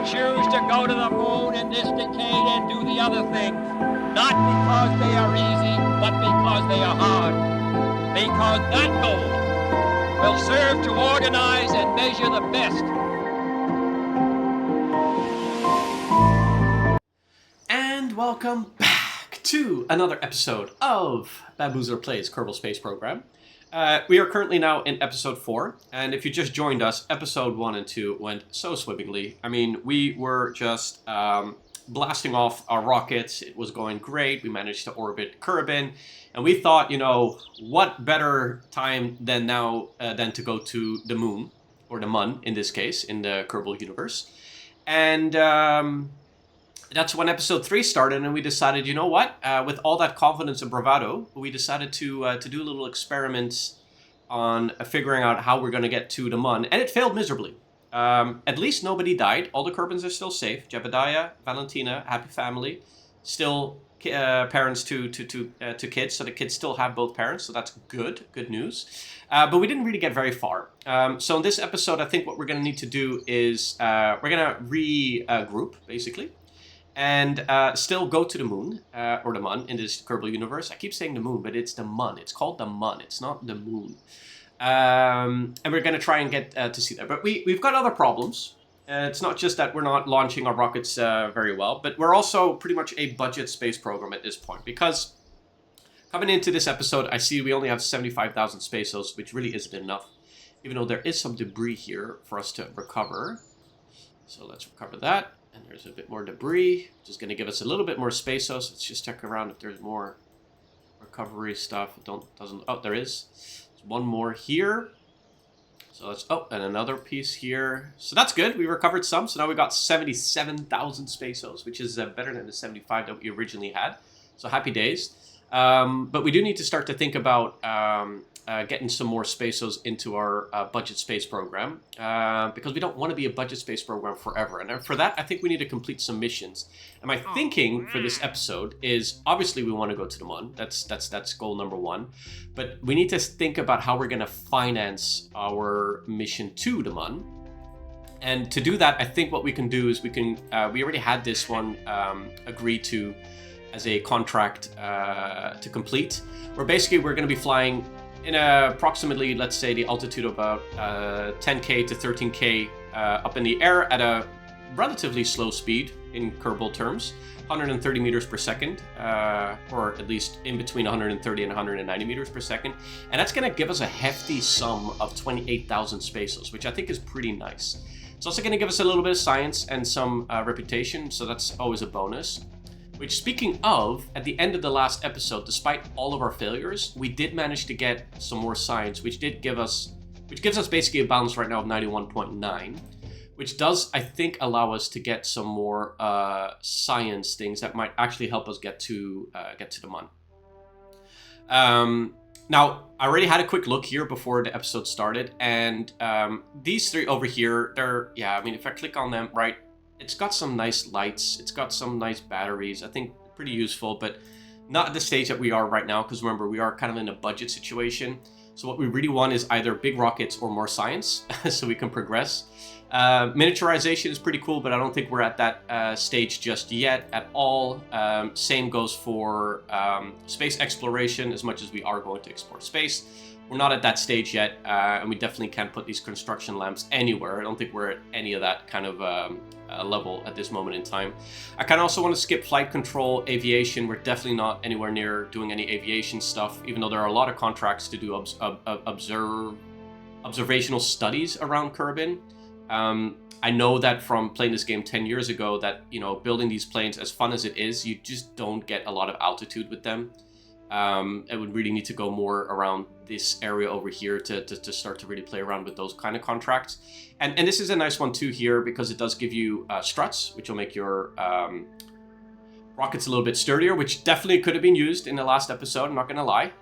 choose to go to the moon in this decade and do the other things, not because they are easy, but because they are hard. Because that goal will serve to organize and measure the best. And welcome back to another episode of Bamboozler Plays Kerbal Space Program. We are currently now in episode 4, and if you just joined us, episode 1 and 2 went so swimmingly. I mean, we were just blasting off our rockets. It was going great. We managed to orbit Kerbin, and we thought, you know, what better time than now than to go to the moon, or the Mun in this case, in the Kerbal universe. And that's when episode 3 started, and we decided, you know what? With all that confidence and bravado, we decided to do a little experiment on figuring out how we're going to get to the Mun, and it failed miserably. At least nobody died. All the Kerbins are still safe. Jebediah, Valentina, happy family, still parents to kids, so the kids still have both parents, so that's good news. But we didn't really get very far. So in this episode, I think what we're going to need to do is we're going to regroup, basically. And still go to the moon, or the Mun in this Kerbal universe. I keep saying the moon, but it's the Mun. It's called the Mun. It's not the moon. And we're going to try and get to see that. But we've got other problems. It's not just that we're not launching our rockets very well, but we're also pretty much a budget space program at this point. Because coming into this episode, I see we only have 75,000 spaceos, which really isn't enough. Even though there is some debris here for us to recover. So let's recover that. And there's a bit more debris, which is going to give us a little bit more spaceos. Let's just check around if there's more recovery stuff. Oh, there is. There's one more here. So let's, and another piece here. So that's good. We recovered some. So now we got 77,000 spaceos, which is better than the 75 that we originally had. So happy days. But we do need to start to think about getting some more spaceos into our budget space program, because we don't want to be a budget space program forever. And for that, I think we need to complete some missions. And my thinking for this episode is, obviously we want to go to the Mun. That's goal number 1. But we need to think about how we're going to finance our mission to the Mun. And to do that, I think what we can do is we already had this one agreed to as a contract to complete, where basically we're going to be flying in approximately, let's say, the altitude of about 10k to 13k up in the air at a relatively slow speed in Kerbal terms, 130 meters per second, or at least in between 130 and 190 meters per second. And that's going to give us a hefty sum of 28,000 spaceos, which I think is pretty nice. It's also going to give us a little bit of science and some reputation, so that's always a bonus. Which, speaking of, at the end of the last episode, despite all of our failures, we did manage to get some more science, which gives us basically a balance right now of 91.9, which does, I think, allow us to get some more science things that might actually help us get to the Mun. Now, I already had a quick look here before the episode started, and these 3 over here, if I click on them, right, it's got some nice lights, it's got some nice batteries, I think pretty useful, but not at the stage that we are right now, because remember, we are kind of in a budget situation. So what we really want is either big rockets or more science, so we can progress. Miniaturization is pretty cool, but I don't think we're at that stage just yet at all. Same goes for space exploration, as much as we are going to explore space. We're not at that stage yet, and we definitely can't put these construction lamps anywhere. I don't think we're at any of that kind of level at this moment in time. I kind of also want to skip flight control, aviation. We're definitely not anywhere near doing any aviation stuff, even though there are a lot of contracts to do observational studies around Kerbin. I know that from playing this game 10 years ago that, you know, building these planes, as fun as it is, you just don't get a lot of altitude with them. It would really need to go more around this area over here to start to really play around with those kind of contracts. And this is a nice one too here, because it does give you struts, which will make your rockets a little bit sturdier, which definitely could have been used in the last episode, I'm not gonna lie.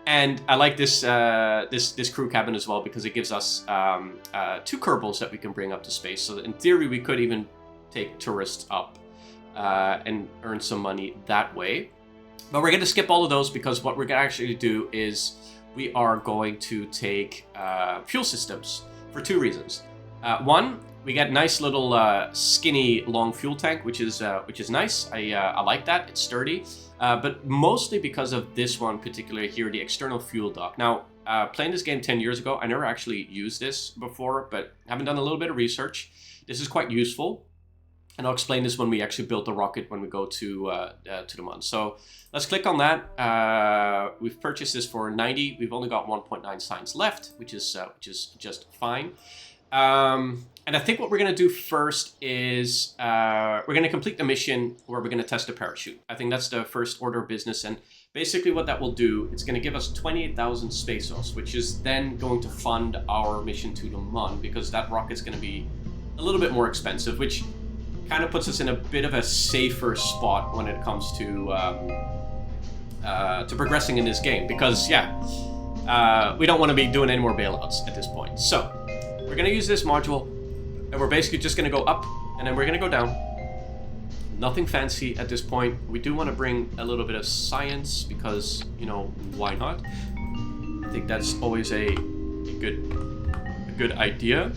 And I like this this crew cabin as well, because it gives us 2 Kerbals that we can bring up to space. So in theory, we could even take tourists up and earn some money that way. But we're going to skip all of those, because what we're going to actually do is we are going to take fuel systems for 2 reasons. One, we get nice little skinny long fuel tank, which is nice. I like that. It's sturdy, but mostly because of this one particularly here, the external fuel dock. Now, playing this game 10 years ago, I never actually used this before, but having done a little bit of research, this is quite useful. And I'll explain this when we actually build the rocket when we go to the Mun. So let's click on that. We've purchased this for 90. We've only got 1.9 signs left, which is just fine. And I think what we're going to do first is we're going to complete the mission where we're going to test the parachute. I think that's the first order of business. And basically what that will do, it's going to give us 28,000 pesos, which is then going to fund our mission to the Mun, because that rocket's going to be a little bit more expensive, which kind of puts us in a bit of a safer spot when it comes to progressing in this game, because we don't want to be doing any more bailouts at this point. So we're going to use this module, and we're basically just going to go up, and then we're going to go down. Nothing fancy at this point. We do want to bring a little bit of science, because, you know, why not? I think that's always a good idea.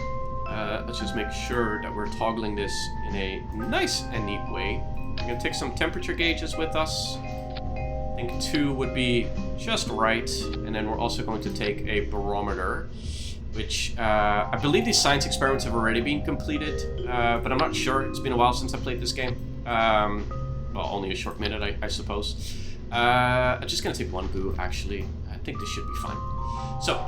Let's just make sure that we're toggling this in a nice and neat way. I'm going to take some temperature gauges with us. I think 2 would be just right. And then we're also going to take a barometer, which I believe these science experiments have already been completed, but I'm not sure. It's been a while since I played this game. Well, only a short minute, I suppose. I'm just going to take 1 goo, actually. I think this should be fine. So,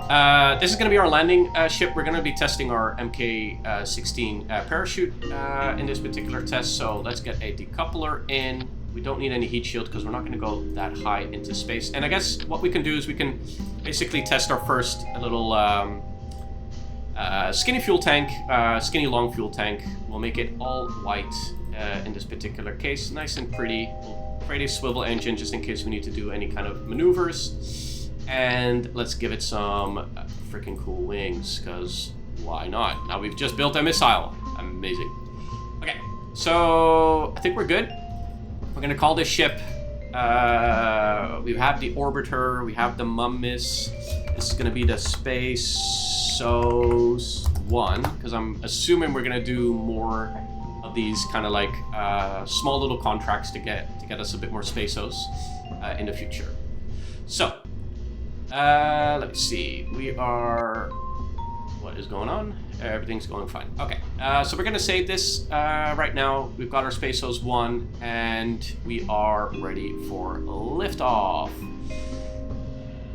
this is going to be our landing ship. We're going to be testing our MK16 parachute in this particular test. So, let's get a decoupler in. We don't need any heat shield because we're not going to go that high into space. And I guess what we can do is we can basically test our first little skinny fuel tank, skinny long fuel tank. We'll make it all white in this particular case. Nice and pretty. We'll create a swivel engine just in case we need to do any kind of maneuvers. And let's give it some freaking cool wings, because why not? Now we've just built a missile. Amazing. Okay, so I think we're good. We're going to call this ship. We have the orbiter. We have the Mummiss. This is going to be the Space-Os 1, because I'm assuming we're going to do more of these kind of like small little contracts to get us a bit more Space-Os in the future. So, let me see. We are... What is going on? Everything's going fine. Okay, so we're going to save this right now. We've got our Space-Os 1, and we are ready for liftoff.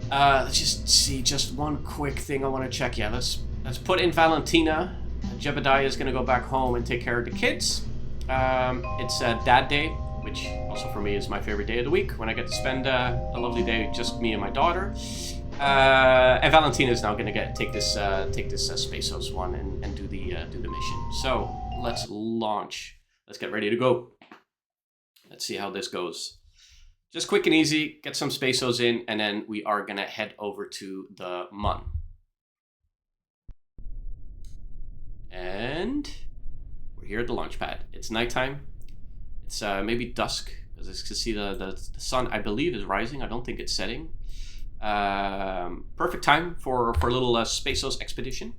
Let's just see. Just one quick thing I want to check. Yeah, let's put in Valentina. Jebediah is going to go back home and take care of the kids. It's Dad Day, which also for me is my favorite day of the week, when I get to spend a lovely day just me and my daughter. And Valentina is now going to take this Space-Os 1 and do the mission. So let's launch. Let's get ready to go. Let's see how this goes. Just quick and easy. Get some Space-Os in, and then we are going to head over to the Mun. And we're here at the launch pad. It's nighttime. It's maybe dusk, because as you can see the sun, I believe, is rising. I don't think it's setting. Perfect time for a little Space-Os expedition.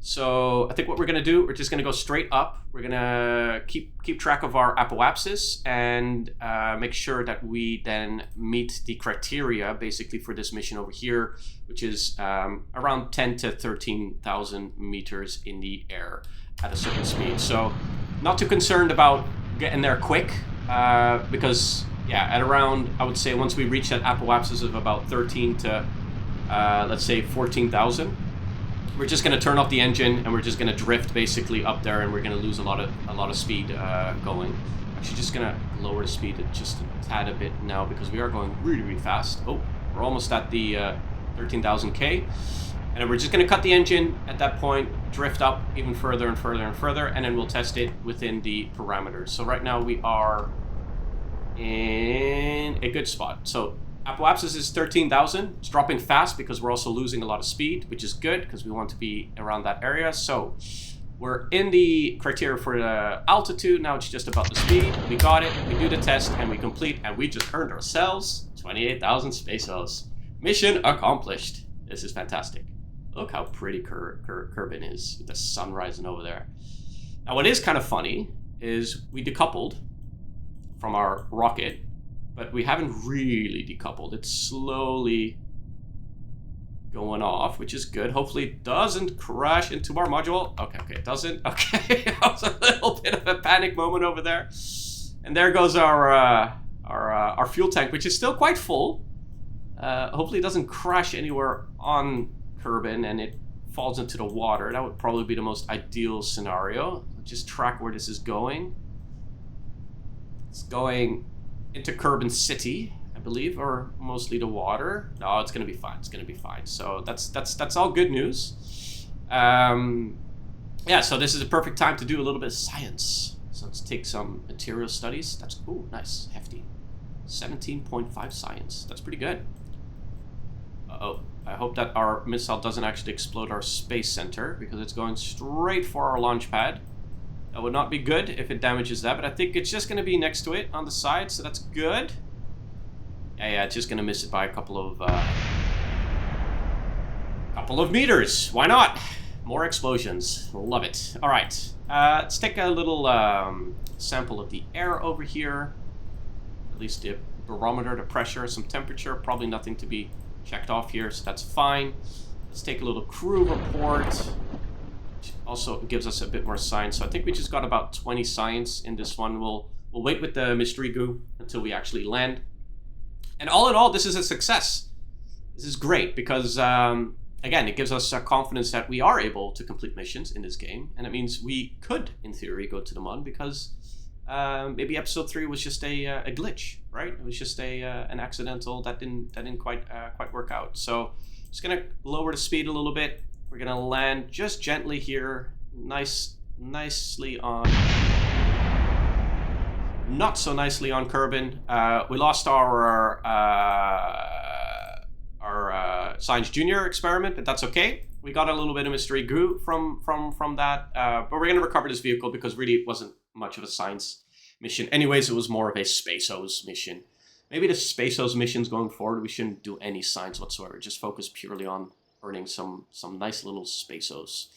So I think what we're going to do, we're just going to go straight up. We're going to keep track of our apoapsis and make sure that we then meet the criteria basically for this mission over here, which is around 10 to 13,000 meters in the air at a certain speed. So not too concerned about getting there quick, because yeah, at around, I would say once we reach that apoapsis of about 13 to let's say 14,000, we're just going to turn off the engine and we're just going to drift basically up there, and we're going to lose a lot of speed going. Actually, just going to lower the speed just a tad a bit now, because we are going really fast. Oh, we're almost at the 13,000 and we're just going to cut the engine at that point, drift up even further and further and further, and then we'll test it within the parameters. So right now we are in a good spot. So apoapsis is 13,000. It's dropping fast because we're also losing a lot of speed, which is good because we want to be around that area. So we're in the criteria for the altitude. Now it's just about the speed. We got it. We do the test and we complete, and we just earned ourselves 28,000 Space-Os. Mission accomplished. This is fantastic. Look how pretty Kerbin is with the sun rising over there. Now, what is kind of funny is we decoupled from our rocket, but we haven't really decoupled. It's slowly going off, which is good. Hopefully it doesn't crash into our module. Okay, it doesn't. Okay, that was a little bit of a panic moment over there. And there goes our fuel tank, which is still quite full. Hopefully it doesn't crash anywhere on Kerbin and it falls into the water. That would probably be the most ideal scenario. Just track where this is going. It's going into Kerbin City, I believe, or mostly the water. No, it's gonna be fine. It's gonna be fine. So that's all good news. Yeah, so this is a perfect time to do a little bit of science. So let's take some material studies. That's cool, nice, hefty. 17.5 science. That's pretty good. Uh-oh. I hope that our missile doesn't actually explode our space center because it's going straight for our launch pad. That would not be good if it damages that, but I think it's just going to be next to it on the side, so that's good. Yeah, it's just going to miss it by a couple of meters. Why not? More explosions. Love it. All right. Let's take a little sample of the air over here. At least the barometer, the pressure, some temperature. Probably nothing to be checked off here, so that's fine. Let's take a little crew report, which also gives us a bit more science. So I think we just got about 20 science in this one. We'll wait with the mystery goo until we actually land. And all in all, this is a success. This is great because, again, it gives us confidence that we are able to complete missions in this game. And it means we could, in theory, go to the Mun because maybe episode 3 was just a glitch, right? It was just an accidental that didn't quite work out. So just gonna lower the speed a little bit. We're gonna land just gently here, nicely on, not so nicely on Kerbin. We lost our Science Junior experiment, but that's okay. We got a little bit of mystery goo from that, but we're gonna recover this vehicle because really it wasn't much of a science mission. Anyways, it was more of a Spaceos mission. Maybe the Spaceos missions going forward, we shouldn't do any science whatsoever. Just focus purely on earning some nice little Spaceos.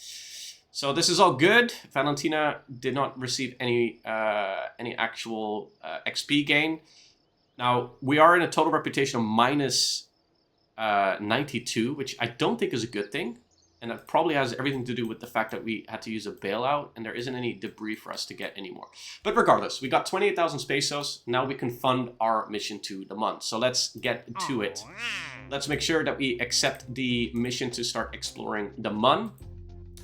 So this is all good. Valentina did not receive any actual XP gain. Now, we are in a total reputation of minus 92, which I don't think is a good thing. And that probably has everything to do with the fact that we had to use a bailout and there isn't any debris for us to get anymore. But regardless, we got 28,000 Spaceos. Now we can fund our mission to the Mun. So let's get to it. Let's make sure that we accept the mission to start exploring the Mun.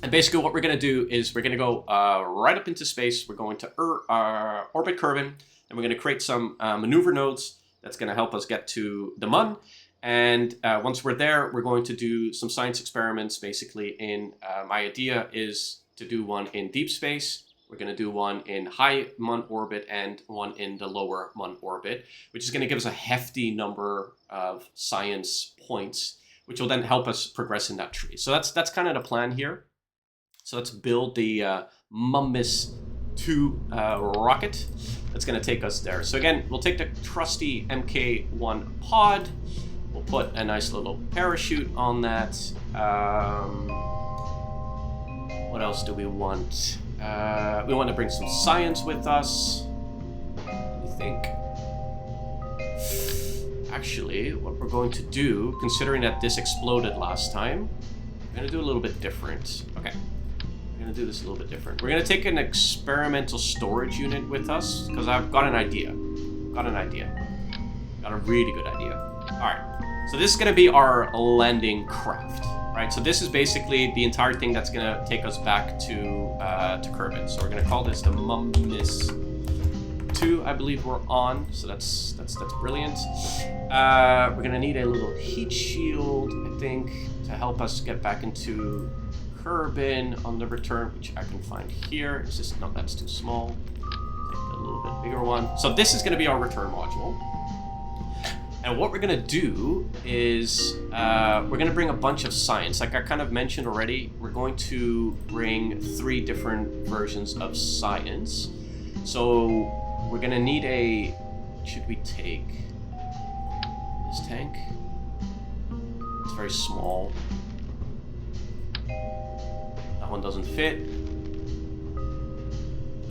And basically what we're going to do is we're going to go right up into space. We're going to orbit Kerbin, and we're going to create some maneuver nodes that's going to help us get to the Mun. And once we're there, we're going to do some science experiments. Basically, in my idea is to do one in deep space. We're going to do one in high Mun orbit and one in the lower Mun orbit, which is going to give us a hefty number of science points, which will then help us progress in that tree. So that's kind of the plan here. So let's build the Mummis 2 rocket that's going to take us there. So again, we'll take the trusty MK1 pod. We'll put a nice little parachute on that. What else do we want? We want to bring some science with us. What do you think? Actually, what we're going to do, considering that this exploded last time, we're going to do a little bit different. Okay. We're going to do this a little bit different. We're going to take an experimental storage unit with us because I've got an idea. Got a really good idea. All right. So this is going to be our landing craft, right? So this is basically the entire thing that's going to take us back to Kerbin. So we're going to call this the Mummis 2, I believe we're on. So that's brilliant. We're going to need a little heat shield, I think, to help us get back into Kerbin on the return, which I can find here. It's just, no, that's too small. Take a little bit bigger one. So this is going to be our return module. And what we're going to do is we're going to bring a bunch of science. Like I kind of mentioned already, we're going to bring 3 different versions of science. So we're going to need a... What should we take? This tank? It's very small. That one doesn't fit.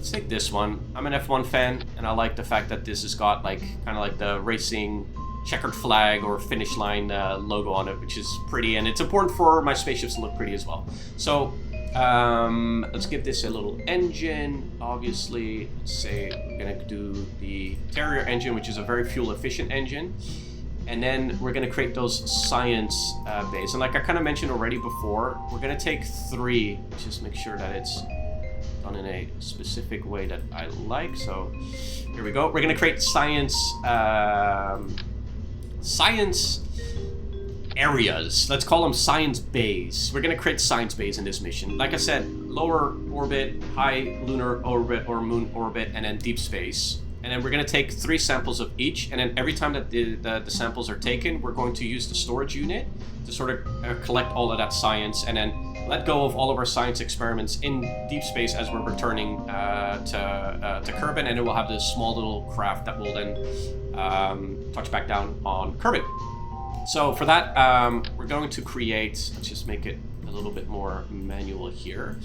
let's take this one. I'm an F1 fan, and I like the fact that this has got like kind of like the racing checkered flag or finish line logo on it, which is pretty, and it's important for my spaceships to look pretty as well. So let's give this a little engine. Obviously, let's say we're gonna do the Terrier engine, which is a very fuel efficient engine. And then we're going to create those science bays. And like I kind of mentioned already before, we're going to take 3. Just make sure that it's done in a specific way that I like. So here we go. We're going to create science areas. Let's call them science bays. We're going to create science bays in this mission. Like I said, lower orbit, high lunar orbit or moon orbit, and then deep space. And then we're going to take 3 samples of each, and then every time that the samples are taken, we're going to use the storage unit to sort of collect all of that science, and then let go of all of our science experiments in deep space as we're returning to Kerbin, and then we'll have this small little craft that will then touch back down on Kerbin. So for that, we're going to create, let's just make it a little bit more manual here.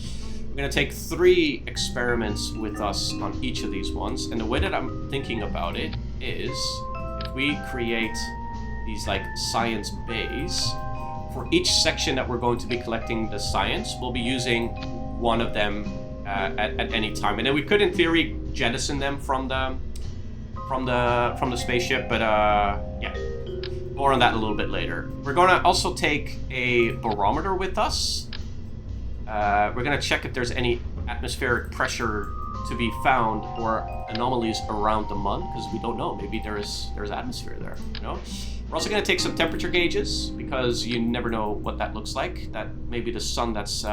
We're going to take 3 experiments with us on each of these ones, and the way that I'm thinking about it is if we create these like science bays, for each section that we're going to be collecting the science, we'll be using one of them at any time, and then we could in theory jettison them from the spaceship, but yeah, more on that a little bit later. We're going to also take a barometer with us. We're going to check if there's any atmospheric pressure to be found or anomalies around the Mun, because we don't know. Maybe there's atmosphere there, you know? We're also going to take some temperature gauges, because you never know what that looks like. That maybe the sun that's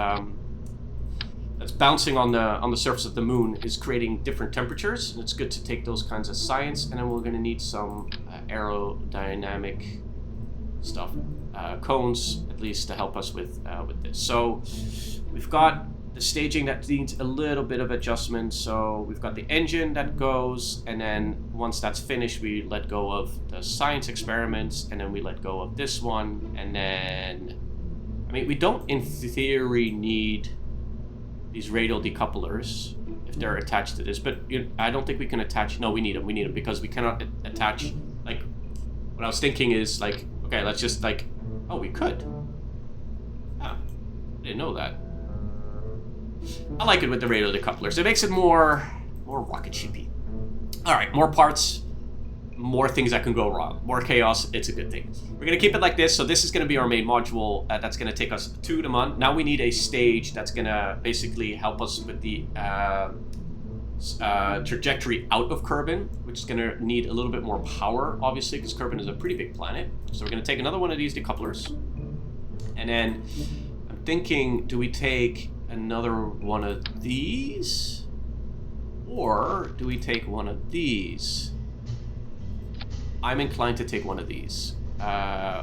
bouncing on the surface of the moon is creating different temperatures, and it's good to take those kinds of science. And then we're going to need some aerodynamic stuff, cones at least, to help us with this. So we've got the staging that needs a little bit of adjustment. So we've got the engine that goes, and then once that's finished, we let go of the science experiments, and then we let go of this one. And then, I mean, we don't in theory need these radial decouplers if they're attached to this, but I don't think we can attach. No, we need them because we cannot attach. Like, what I was thinking is like, okay, let's just like, oh, we could. Ah, I didn't know that. I like it with the radial decouplers. It makes it more rocket shipy. All right, more parts, more things that can go wrong, more chaos. It's a good thing. We're gonna keep it like this. So this is gonna be our main module. That's gonna take us to the Mun. Now we need a stage that's gonna basically help us with the trajectory out of Kerbin, which is gonna need a little bit more power, obviously, because Kerbin is a pretty big planet. So we're gonna take another one of these decouplers, and then I'm thinking, do we take another one of these, or do we take one of these? I'm inclined to take one of these.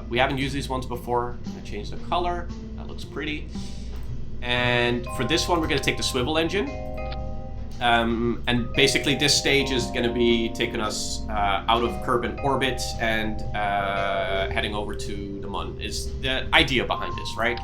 We haven't used these ones before. I'm gonna change the color. That looks pretty. And for this one, we're gonna take the swivel engine. And basically this stage is gonna be taking us out of Kerbin orbit and heading over to the Mun, is the idea behind this, right?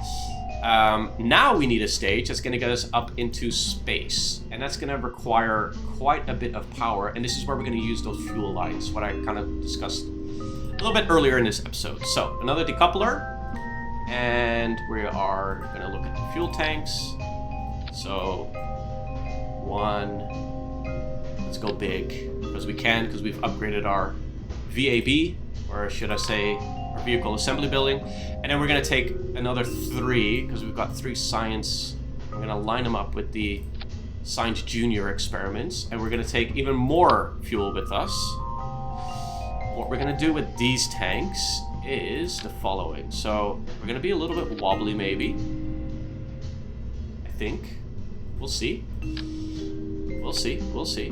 Now we need a stage that's going to get us up into space, and that's going to require quite a bit of power, and this is where we're going to use those fuel lines, what I kind of discussed a little bit earlier in this episode. So another decoupler, and we are going to look at the fuel tanks. So one, let's go big, because we can, because we've upgraded our VAB, or should I say our vehicle assembly building. And then we're going to take another 3, because we've got 3 science. We're going to line them up with the Science Junior experiments, and we're going to take even more fuel with us. What we're going to do with these tanks is the following. So we're going to be a little bit wobbly, maybe. I think. We'll see. We'll see. We'll see.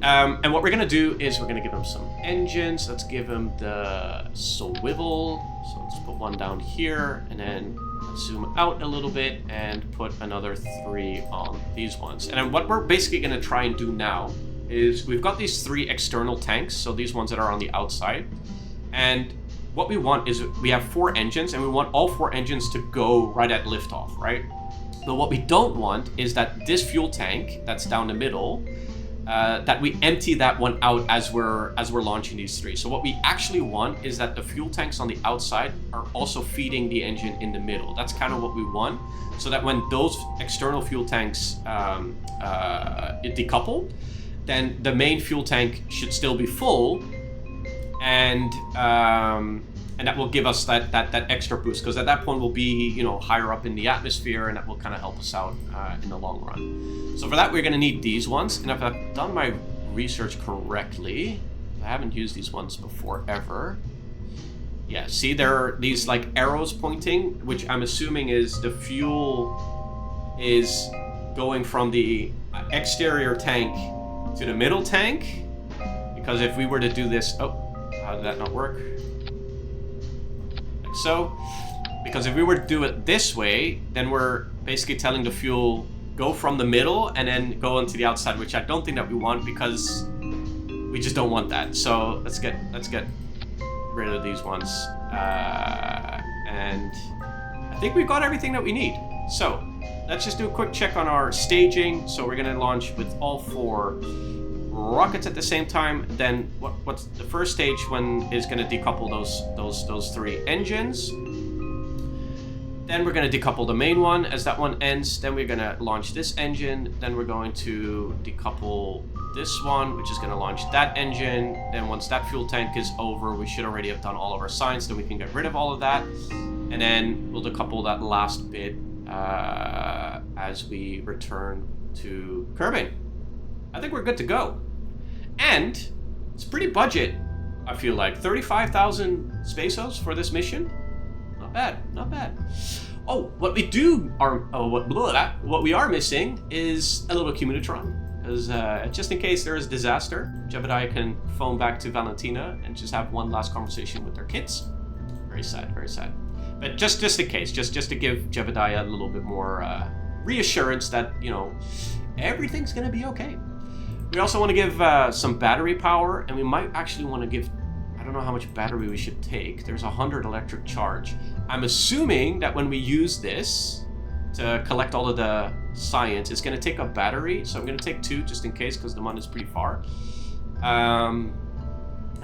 And what we're going to do is we're going to give them some engines. Let's give them the swivel. So let's put one down here, and then let's zoom out a little bit and put another 3 on these ones. And then what we're basically going to try and do now is we've got these 3 external tanks, so these ones that are on the outside. And what we want is we have 4 engines, and we want all 4 engines to go right at liftoff, right? But what we don't want is that this fuel tank that's down the middle, that we empty that one out as we're launching these three. So what we actually want is that the fuel tanks on the outside are also feeding the engine in the middle. That's kind of what we want, so that when those external fuel tanks decouple, then the main fuel tank should still be full, and that will give us that extra boost, because at that point we'll be, you know, higher up in the atmosphere, and that will kind of help us out in the long run. So for that, we're going to need these ones, and if I've done my research correctly, I haven't used these ones before ever. Yeah, see, there are these like arrows pointing, which I'm assuming is the fuel is going from the exterior tank to the middle tank, because if we were to do this, oh, how did that not work? Like so, because if we were to do it this way, then we're basically telling the fuel go from the middle and then go into the outside, which I don't think that we want, because we just don't want that. So let's get rid of these ones, and I think we've got everything that we need. So let's just do a quick check on our staging. So we're gonna launch with all 4 rockets at the same time. Then what's the first stage when is going to decouple those 3 engines. Then we're going to decouple the main one as that one ends. Then we're going to launch this engine. Then we're going to decouple this one, which is going to launch that engine. Then once that fuel tank is over, we should already have done all of our signs, so we can get rid of all of that. And then we'll decouple that last bit as we return to Kerbin. I think we're good to go. And it's pretty budget, I feel like. 35,000 pesos for this mission. Not bad, not bad. Oh, what we are missing is a little Communitron, because just in case there is disaster, Jebediah can phone back to Valentina and just have one last conversation with their kids. Very sad, very sad. But just in case, just to give Jebediah a little bit more reassurance that, you know, everything's gonna be okay. We also want to give some battery power, and we might actually want to give, I don't know how much battery we should take. There's 100 electric charge. I'm assuming that when we use this to collect all of the science, it's going to take a battery. So I'm going to take 2 just in case, because the one is pretty far. And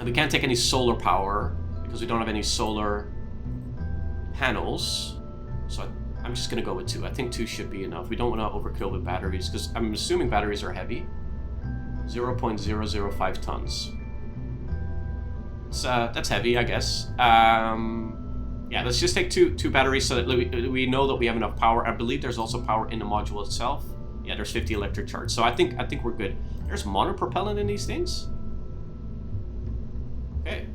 we can't take any solar power because we don't have any solar panels. So I'm just going to go with 2. I think 2 should be enough. We don't want to overkill with batteries, because I'm assuming batteries are heavy. 0.005 tons. That's heavy, I guess. Yeah, let's just take two batteries so that we know that we have enough power. I believe there's also power in the module itself. Yeah, there's 50 electric charge, so I think we're good. There's monopropellant in these things. Okay.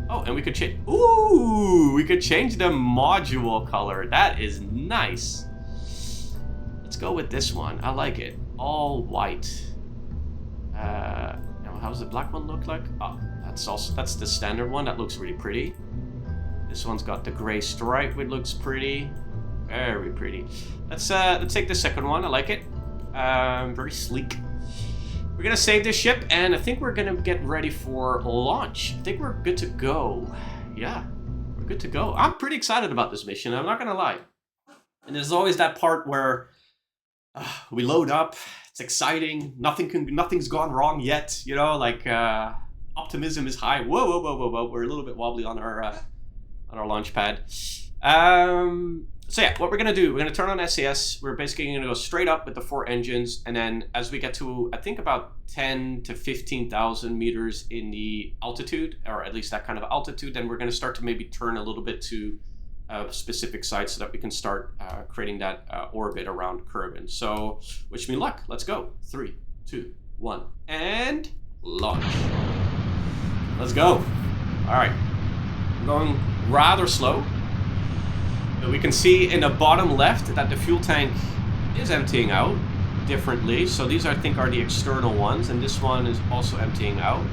Oh, and we could change. Ooh, we could change the module color. That is nice. Let's go with this one. I like it. All white. Now how does the black one look like? Oh, that's the standard one. That looks really pretty. This one's got the gray stripe, which looks pretty. Very pretty. Let's take the second one. I like it. Very sleek. We're gonna save this ship, and I think we're gonna get ready for launch. I think we're good to go. Yeah, we're good to go. I'm pretty excited about this mission, I'm not gonna lie. And there's always that part where we load up. It's exciting. Nothing's gone wrong yet. You know, like optimism is high. Whoa. We're a little bit wobbly on our launch pad. So yeah, what we're gonna do, we're gonna turn on SAS. We're basically gonna go straight up with the 4 engines, and then as we get to, I think, about 10 to 15,000 meters in the altitude, or at least that kind of altitude, then we're gonna start to maybe turn a little bit to specific sites so that we can start creating that orbit around Kerbin. So wish me luck. Let's go. 3, 2, 1, and launch. Let's go. All right, I'm going rather slow. But we can see in the bottom left that the fuel tank is emptying out differently. So these, I think, are the external ones, and this one is also emptying out,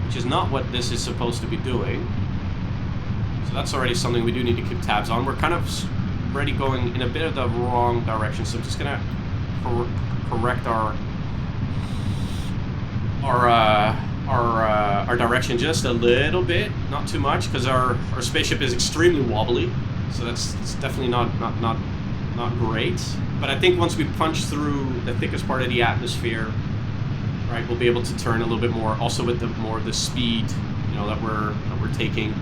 which is not what this is supposed to be doing. So that's already something we do need to keep tabs on. We're kind of already going in a bit of the wrong direction, so I'm just gonna correct our direction just a little bit, not too much, because our spaceship is extremely wobbly. So that's definitely not not great. But I think once we punch through the thickest part of the atmosphere, right, we'll be able to turn a little bit more. Also with the more the speed, you know, that we're taking,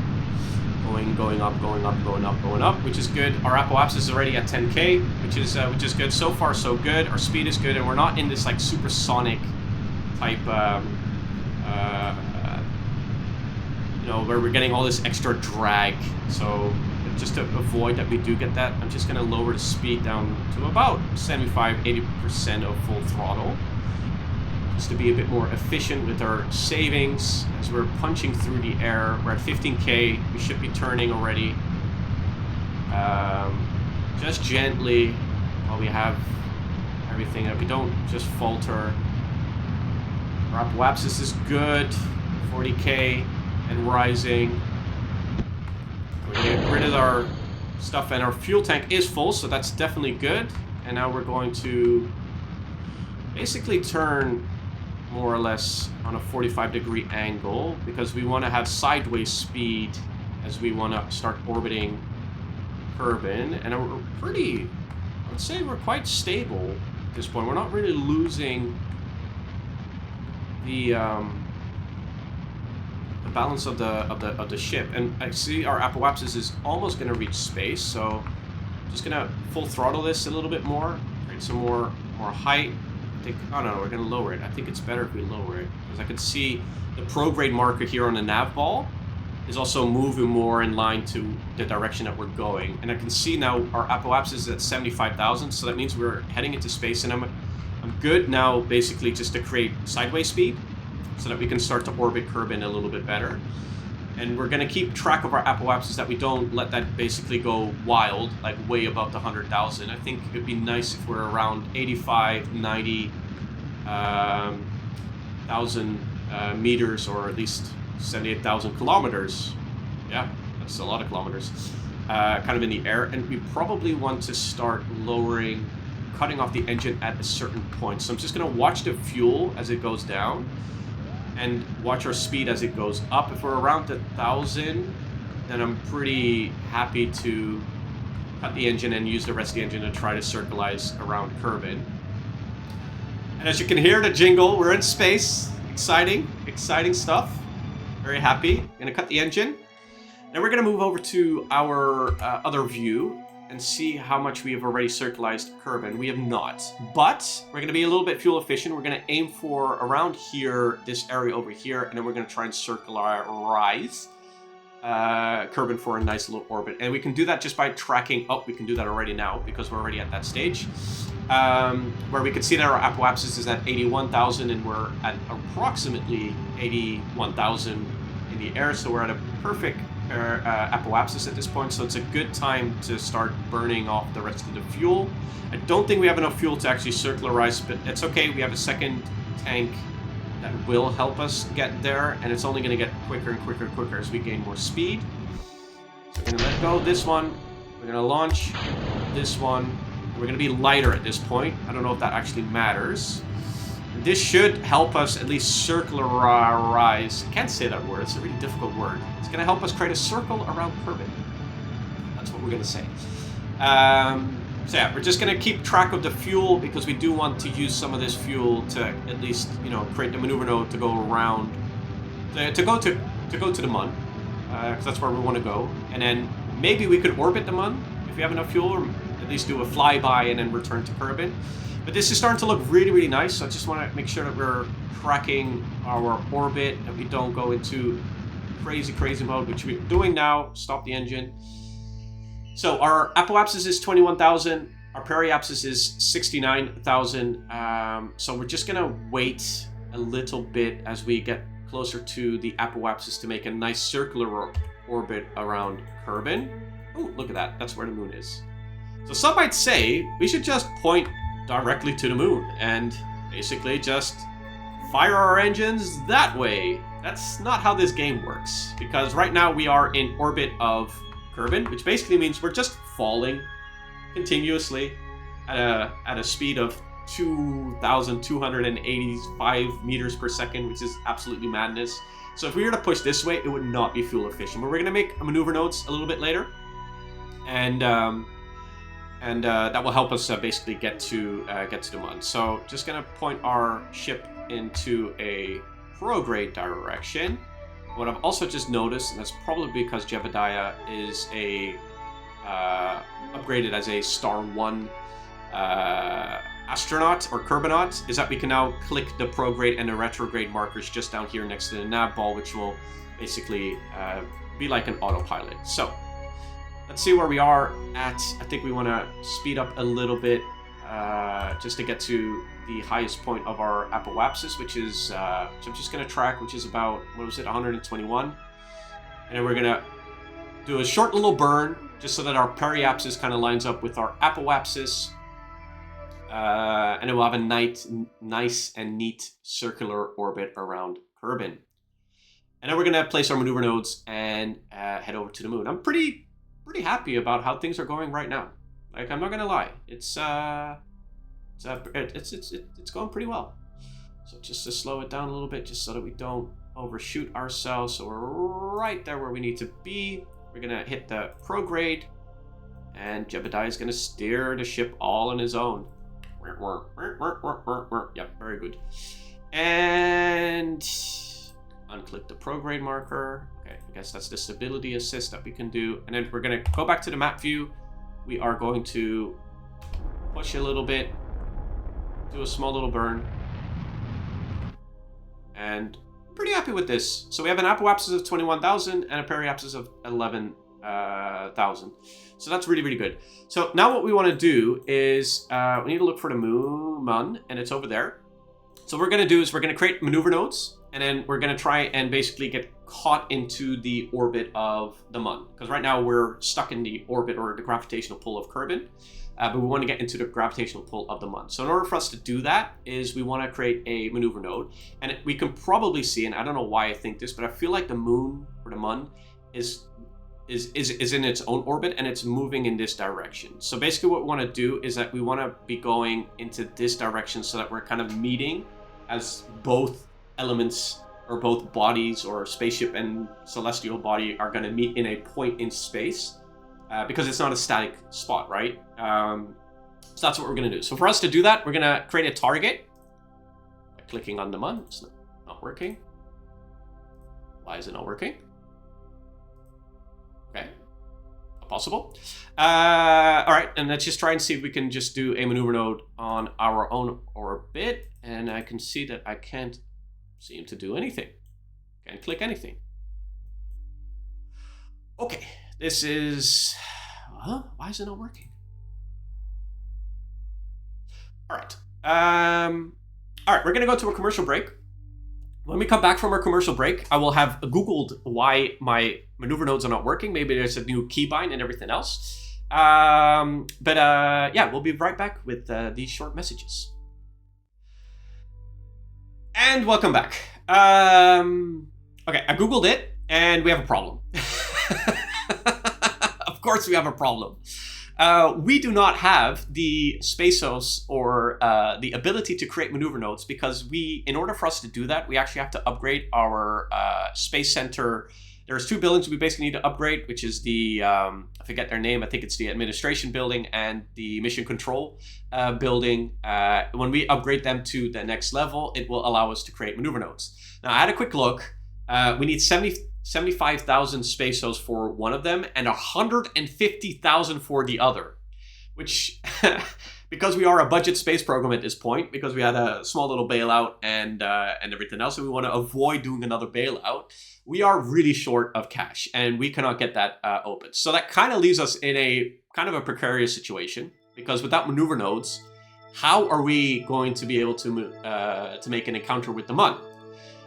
going up, which is good. Our apoapsis is already at 10k, which is good. So far, so good. Our speed is good, and we're not in this like supersonic type, you know, where we're getting all this extra drag. So just to avoid that we do get that, I'm just gonna lower the speed down to about 75-80% of full throttle, just to be a bit more efficient with our savings as we're punching through the air. We're at 15k. We should be turning already. Just gently, while we have everything, that we don't just falter. Our apoapsis is good, 40k and rising. We're gonna get rid of our stuff, and our fuel tank is full, so that's definitely good. And now we're going to basically turn more or less on a 45-degree angle, because we want to have sideways speed as we want to start orbiting Kerbin. And we're pretty, I would say we're quite stable at this point. We're not really losing the balance of the ship. And I see our apoapsis is almost going to reach space, so I'm just going to full throttle this a little bit more, create some more height. I think, oh no, we're going to lower it. I think it's better if we lower it, because I can see the prograde marker here on the nav ball is also moving more in line to the direction that we're going. And I can see now our apoapsis is at 75,000, so that means we're heading into space, and I'm good now basically just to create sideways speed so that we can start to orbit Kerbin a little bit better. And we're going to keep track of our apoapsis, that we don't let that basically go wild, like way above the 100,000. I think it'd be nice if we're around 85, 90,000 meters, or at least 78,000 kilometers. Yeah, that's a lot of kilometers. Kind of in the air. And we probably want to start lowering, cutting off the engine at a certain point. So I'm just going to watch the fuel as it goes down, and watch our speed as it goes up. If we're around 1,000, then I'm pretty happy to cut the engine and use the rest of the engine to try to circleize around Kerbin. And as you can hear the jingle, we're in space. Exciting stuff. Very happy. Gonna cut the engine. Then we're gonna move over to our other view and see how much we have already circleized Kerbin. We have not, but we're going to be a little bit fuel efficient. We're going to aim for around here, this area over here, and then we're going to try and circularize Kerbin for a nice little orbit. And we can do that just by tracking. Oh, we can do that already now, because we're already at that stage, where we can see that our apoapsis is at 81,000, and we're at approximately 81,000 in the air. So we're at a perfect apoapsis at this point, so it's a good time to start burning off the rest of the fuel. I don't think we have enough fuel to actually circularize, but it's okay. We have a second tank that will help us get there, and it's only going to get quicker and quicker as we gain more speed. So we're going to let go of this one. We're going to launch this one. We're going to be lighter at this point. I don't know if that actually matters. This should help us at least circularize. I can't say that word. It's a really difficult word. It's going to help us create a circle around Kerbin. That's what we're going to say. So yeah, we're just going to keep track of the fuel, because we do want to use some of this fuel to at least, you know, create the maneuver node to go around, to go to the Mun, because that's where we want to go. And then maybe we could orbit the Mun if we have enough fuel, or at least do a flyby and then return to Kerbin. But this is starting to look really, really nice, so I just want to make sure that we're tracking our orbit, that we don't go into crazy mode, which we're doing now. Stop the engine. So our apoapsis is 21,000, our periapsis is 69,000, so we're just going to wait a little bit as we get closer to the apoapsis to make a nice circular orbit around Kerbin. Oh, look at that, that's where the moon is. So some might say we should just point directly to the moon and basically just fire our engines that way. That's not how this game works, because right now we are in orbit of Kerbin, which basically means we're just falling continuously at a speed of 2,285 meters per second, which is absolutely madness. So if we were to push this way, it would not be fuel efficient. But we're going to make a maneuver notes a little bit later, and And that will help us basically get to the Mun. So just gonna point our ship into a prograde direction. What I've also just noticed, and that's probably because Jebediah is a upgraded as a Star 1 astronaut or Kerbinaut, is that we can now click the prograde and the retrograde markers just down here next to the nav ball, which will basically be like an autopilot. So let's see where we are at. I think we want to speed up a little bit just to get to the highest point of our apoapsis, which is, so I'm just going to track, which is about, what was it, 121. And then we're going to do a short little burn just so that our periapsis kind of lines up with our apoapsis. And then we'll have a nice and neat circular orbit around Kerbin. And then we're going to place our maneuver nodes and head over to the moon. I'm pretty happy about how things are going right now. Like, I'm not going to lie. It's going pretty well. So just to slow it down a little bit, just so that we don't overshoot ourselves. So we're right there where we need to be. We're going to hit the prograde. And Jebediah is going to steer the ship all on his own. Yep, very good. And unclick the prograde marker. Okay, I guess that's the stability assist that we can do. And then we're going to go back to the map view. We are going to push a little bit, do a small little burn. And I'm pretty happy with this. So we have an apoapsis of 21,000 and a periapsis of 11,000. So that's really, really good. So now what we want to do is we need to look for the Mun, and it's over there. So what we're going to do is we're going to create maneuver nodes, and then we're going to try and basically get caught into the orbit of the Mun. Because right now we're stuck in the orbit or the gravitational pull of Kerbin, but we want to get into the gravitational pull of the Mun. So in order for us to do that is we want to create a maneuver node, and we can probably see, and I don't know why I think this, but I feel like the moon or the Mun is in its own orbit and it's moving in this direction. So basically what we want to do is that we want to be going into this direction so that we're kind of meeting as both elements or both bodies or spaceship and celestial body are going to meet in a point in space because it's not a static spot, right? So that's what we're going to do. So for us to do that, we're going to create a target by clicking on the Mun. It's not working. Why is it not working? Okay, possible. All right, and let's just try and see if we can just do a maneuver node on our own orbit. And I can see that I can't seem to do anything. Can't click anything. Okay, this is... why is it not working? All right. All right, we're going to go to a commercial break. When we come back from our commercial break, I will have Googled why my maneuver nodes are not working. Maybe there's a new keybind and everything else. Yeah, we'll be right back with these short messages. And welcome back. Okay, I Googled it, and we have a problem. Of course we have a problem. We do not have the Spaceos or the ability to create maneuver nodes because in order for us to do that, we actually have to upgrade our space center. There's two buildings we basically need to upgrade, which is the, I forget their name, I think it's the administration building and the mission control building. When we upgrade them to the next level, it will allow us to create maneuver nodes. Now, I had a quick look. We need 75,000 Spaceos for one of them and 150,000 for the other, which, because we are a budget space program at this point, because we had a small little bailout and everything else, and we want to avoid doing another bailout, we are really short of cash and we cannot get that open. So that kind of leaves us in a kind of a precarious situation, because without maneuver nodes, how are we going to be able to make an encounter with the Mun?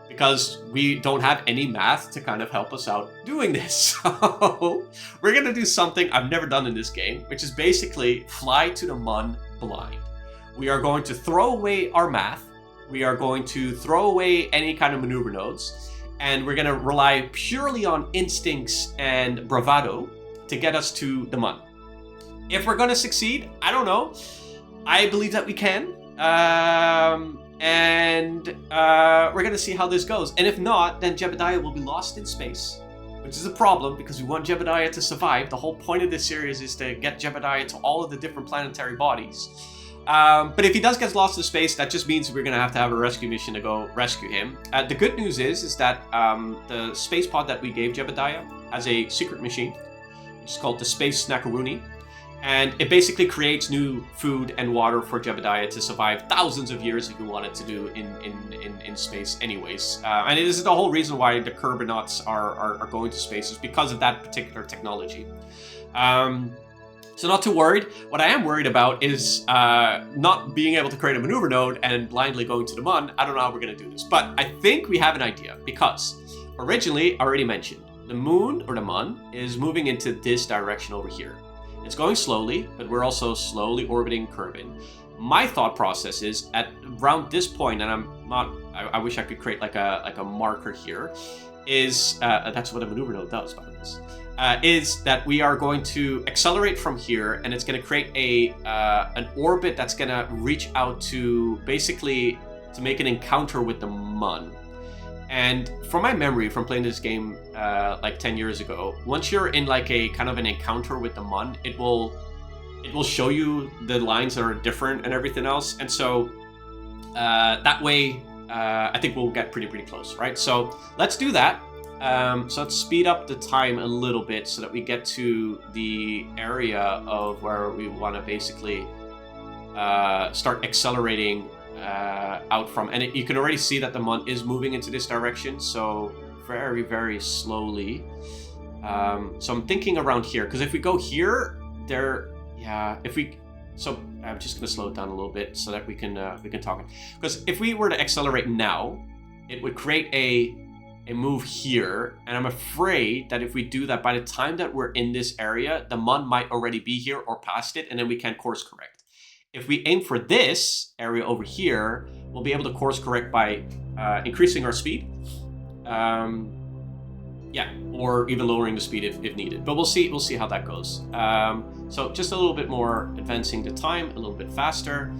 Because we don't have any math to kind of help us out doing this. So we're going to do something I've never done in this game, which is basically fly to the Mun blind. We are going to throw away our math. We are going to throw away any kind of maneuver nodes. And we're going to rely purely on instincts and bravado to get us to the Mun. If we're going to succeed, I don't know. I believe that we can. And we're going to see how this goes. And if not, then Jebediah will be lost in space. which is a problem because we want Jebediah to survive. The whole point of this series is to get Jebediah to all of the different planetary bodies. But if he does get lost in space, that just means we're going to have a rescue mission to go rescue him. The good news is that the space pod that we gave Jebediah has a secret machine, which is called the Space Snackaroonie. And it basically creates new food and water for Jebediah to survive thousands of years if we wanted to do in space anyways. And this is the whole reason why the Kerbinauts are going to space, is because of that particular technology. So not too worried. What I am worried about is not being able to create a maneuver node and blindly going to the Mun. I don't know how we're going to do this, but I think we have an idea, because originally, I already mentioned, the moon, or the Mun, is moving into this direction over here. It's going slowly, but we're also slowly orbiting Kerbin. My thought process is at around this point, and I wish I could create like a marker here, is that's what a maneuver node does, by the way, is that we are going to accelerate from here, and it's going to create an orbit that's going to reach out to basically to make an encounter with the Mun. And from my memory from playing this game like 10 years ago, once you're in like a kind of an encounter with the Mun, it will show you the lines that are different and everything else. And so that way, I think we'll get pretty close, right? So let's do that. So let's speed up the time a little bit so that we get to the area of where we want to basically start accelerating out from. And you can already see that the Mun is moving into this direction, so very slowly. So I'm thinking around here, because if we go here, so I'm just going to slow it down a little bit so that we can talk. Because if we were to accelerate now, it would create a move here, and I'm afraid that if we do that, by the time that we're in this area, the Mun might already be here or past it, and then we can course correct. If we aim for this area over here, we'll be able to course correct by increasing our speed. Or even lowering the speed if needed. But we'll see how that goes. So just a little bit more advancing the time, a little bit faster.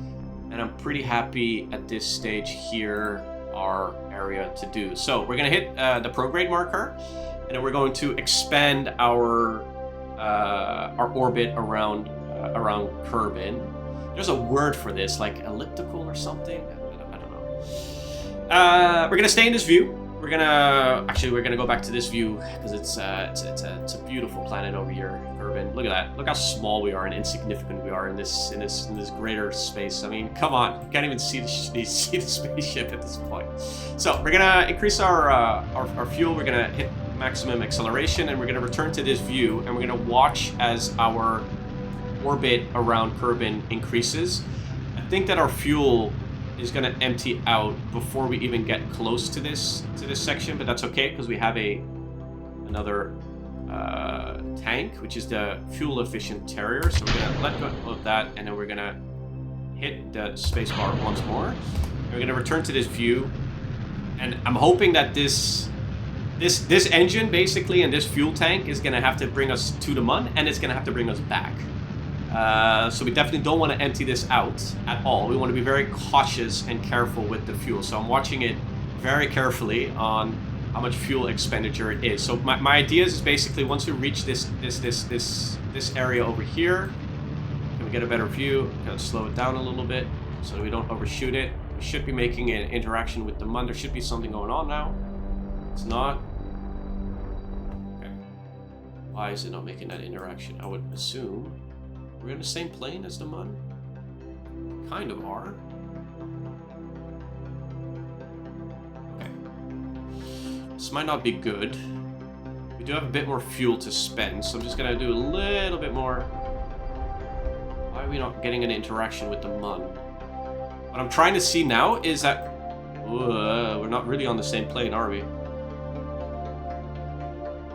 And I'm pretty happy at this stage here, our area to do. So we're going to hit the prograde marker, and then we're going to expand our orbit around Kerbin. There's a word for this, like elliptical or something. I don't know. We're gonna stay in this view. We're gonna go back to this view because it's a beautiful planet over here, Kerbin. Look at that. Look how small we are and insignificant we are in this greater space. I mean, come on, you can't even see the spaceship at this point. So we're gonna increase our fuel. We're gonna hit maximum acceleration, and we're gonna return to this view, and we're gonna watch as our orbit around Kerbin increases. I think that our fuel is going to empty out before we even get close to this section, but that's okay because we have another tank, which is the fuel efficient Terrier. So we're going to let go of that, and then we're going to hit the spacebar once more. And we're going to return to this view, and I'm hoping that this engine basically and this fuel tank is going to have to bring us to the Mun, and it's going to have to bring us back. So we definitely don't want to empty this out at all. We want to be very cautious and careful with the fuel. So I'm watching it very carefully on how much fuel expenditure it is. So my idea is basically once we reach this area over here, can we get a better view? Kind of slow it down a little bit so that we don't overshoot it. We should be making an interaction with the Mun. There should be something going on now. It's not. Okay. Why is it not making that interaction? I would assume we're in the same plane as the Mun. Kind of are. Okay. This might not be good. We do have a bit more fuel to spend, so I'm just gonna do a little bit more. Why are we not getting an interaction with the Mun? What I'm trying to see now is that we're not really on the same plane, are we?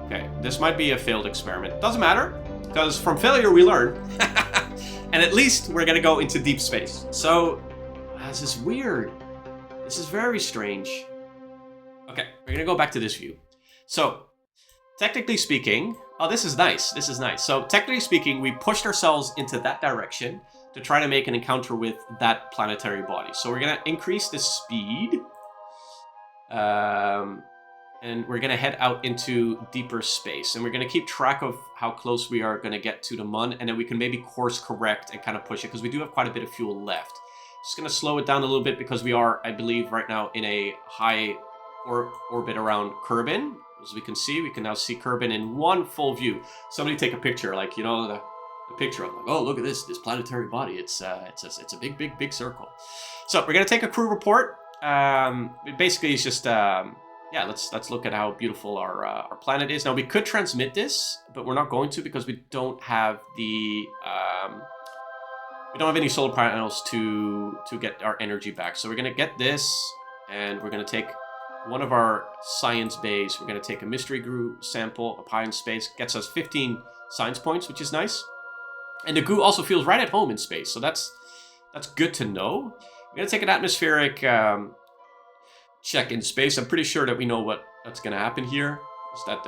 Okay, this might be a failed experiment. Doesn't matter, because from failure we learn. And at least we're gonna go into deep space. So, this is weird. This is very strange. Okay, we're gonna go back to this view. So, technically speaking, oh, this is nice. This is nice. So, technically speaking, we pushed ourselves into that direction to try to make an encounter with that planetary body. So, we're gonna increase the speed. and we're going to head out into deeper space. And we're going to keep track of how close we are going to get to the Mun, and then we can maybe course correct and kind of push it, because we do have quite a bit of fuel left. Just going to slow it down a little bit because we are, I believe, right now in a high orbit around Kerbin. As we can see, we can now see Kerbin in one full view. Somebody take a picture, like, you know, the picture of, like, oh, look at this planetary body. It's a big circle. So we're going to take a crew report. Basically, it's just... yeah, let's look at how beautiful our planet is. Now, we could transmit this, but we're not going to because we don't have the we don't have any solar panels to get our energy back. So we're gonna get this, and we're gonna take one of our science bays. We're gonna take a mystery goo sample up high in space. Gets us 15 science points, which is nice. And the goo also feels right at home in space, so that's good to know. We're gonna take an atmospheric check in space. I'm pretty sure that we know what's going to happen here. Is that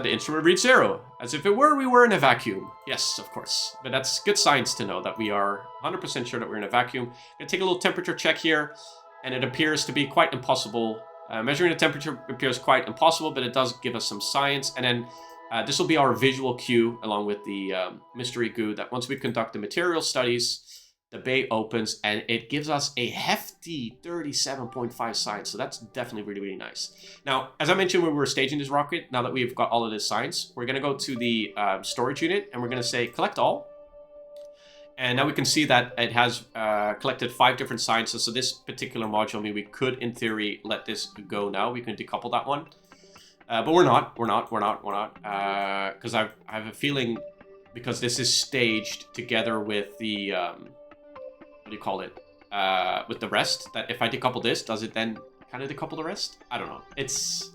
the instrument reads 0, as if we were in a vacuum. Yes, of course. But that's good science to know that we are 100% sure that we're in a vacuum. I'm going to take a little temperature check here, and it appears to be quite impossible. Measuring the temperature appears quite impossible, but it does give us some science. And then this will be our visual cue, along with the mystery goo, that once we conduct the material studies, the bay opens, and it gives us a hefty 37.5 science. So that's definitely really, really nice. Now, as I mentioned when we were staging this rocket, now that we've got all of this science, we're going to go to the storage unit, and we're going to say collect all. And now we can see that it has collected 5 different sciences. So this particular module, I mean, we could, in theory, let this go now. We can decouple that one. But we're not. Because I have a feeling, because this is staged together with the... what do you call it? With the rest, that if I decouple this, does it then kind of decouple the rest? I don't know. It's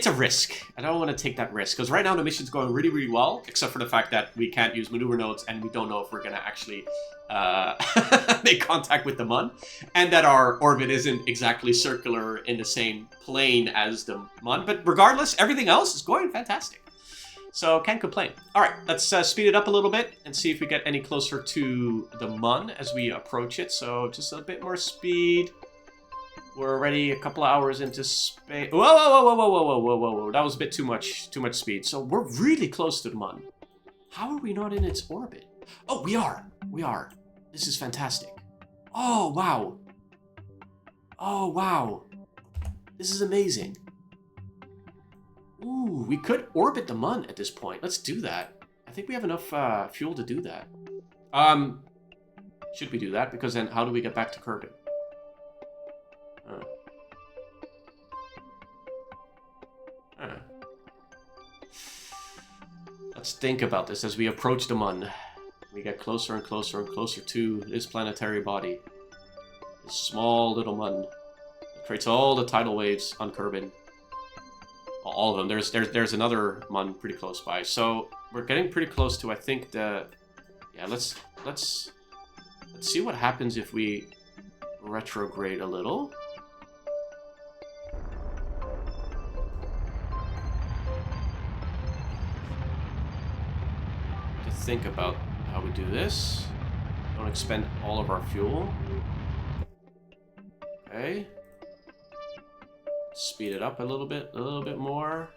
a risk. I don't want to take that risk, because right now the mission's going really, really well, except for the fact that we can't use maneuver nodes, and we don't know if we're going to actually make contact with the Mun, and that our orbit isn't exactly circular in the same plane as the Mun. But regardless, everything else is going fantastic. So, can't complain. All right, let's speed it up a little bit and see if we get any closer to the Mun as we approach it. So, just a bit more speed. We're already a couple of hours into space. Whoa. That was a bit too much speed. So, we're really close to the Mun. How are we not in its orbit? Oh, we are. This is fantastic. Oh, wow. This is amazing. Ooh, we could orbit the Mun at this point. Let's do that. I think we have enough fuel to do that. Should we do that? Because then how do we get back to Kerbin? Let's think about this as we approach the Mun. We get closer and closer and closer to this planetary body. This small little Mun that creates all the tidal waves on Kerbin. All of them. There's another Mun pretty close by. So we're getting pretty close to, I think, the... Yeah, let's see what happens if we retrograde a little. To think about how we do this. Don't expend all of our fuel. Okay. Speed it up a little bit more.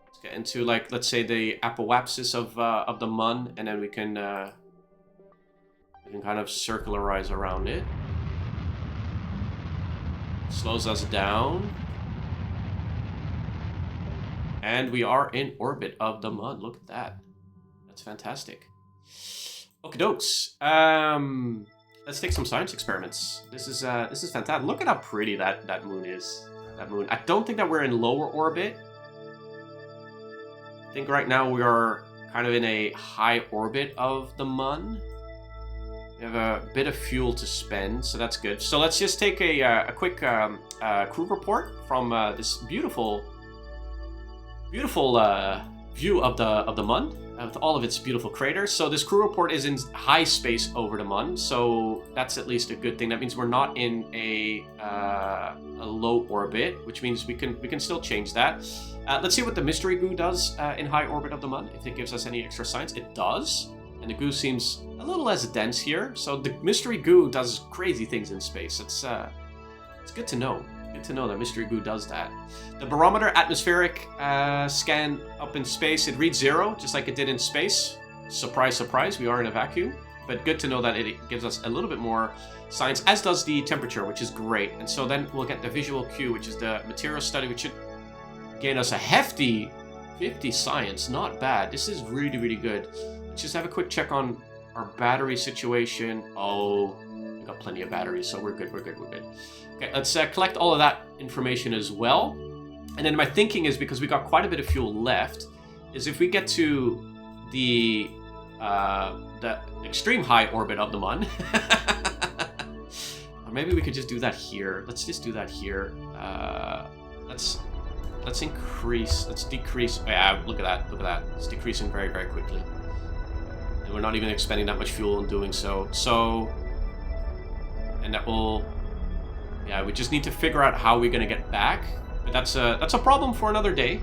Let's get into, like, let's say the apoapsis of the Mun, and then we can kind of circularize around it. Slows us down, and we are in orbit of the Mun. Look at that. That's fantastic. Okie dokes. Let's take some science experiments. This is fantastic. Look at how pretty that moon is. That moon. I don't think that we're in lower orbit. I think right now we are kind of in a high orbit of the Mun. We have a bit of fuel to spend, so that's good. So let's just take a quick crew report from this beautiful view of the Mun, with all of its beautiful craters. So this crew report is in high space over the Mun, so that's at least a good thing. That means we're not in a low orbit, which means we can still change that. Let's see what the mystery goo does in high orbit of the Mun, if it gives us any extra science. It does, and the goo seems a little less dense here. So the mystery goo does crazy things in space. It's good to know. Good to know that Mystery Goo does that. The barometer atmospheric scan up in space, it reads 0, just like it did in space. Surprise, surprise, we are in a vacuum. But good to know that it gives us a little bit more science, as does the temperature, which is great. And so then we'll get the visual cue, which is the material study, which should gain us a hefty 50 science. Not bad. This is really, really good. Let's just have a quick check on our battery situation. Oh, we got plenty of batteries, so we're good, we're good, we're good. Okay, let's collect all of that information as well. And then my thinking is, because we got quite a bit of fuel left, is if we get to the extreme high orbit of the Mun, or maybe we could just do that here. Let's just do that here. Let's increase. Let's decrease. Yeah, look at that. Look at that. It's decreasing very, very quickly, and we're not even expending that much fuel in doing so. And that will. Yeah, we just need to figure out how we're gonna get back. But that's a problem for another day.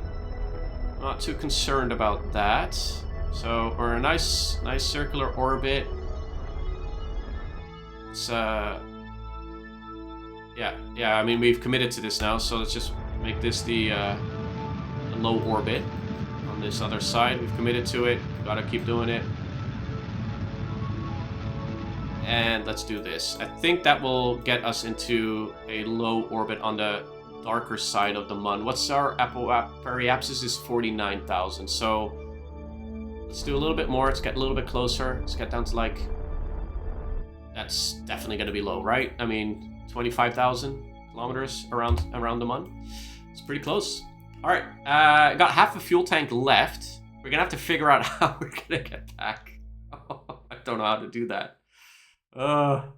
I'm not too concerned about that. So we're in a nice circular orbit. It's yeah. I mean, we've committed to this now, so let's just make this the low orbit on this other side. We've committed to it. Gotta keep doing it. And let's do this. I think that will get us into a low orbit on the darker side of the Mun. What's our periapsis is 49,000. So let's do a little bit more. Let's get a little bit closer. Let's get down to like, that's definitely going to be low, right? I mean, 25,000 kilometers around the Mun. It's pretty close. All right, got half a fuel tank left. We're gonna have to figure out how we're gonna get back. I don't know how to do that. Don't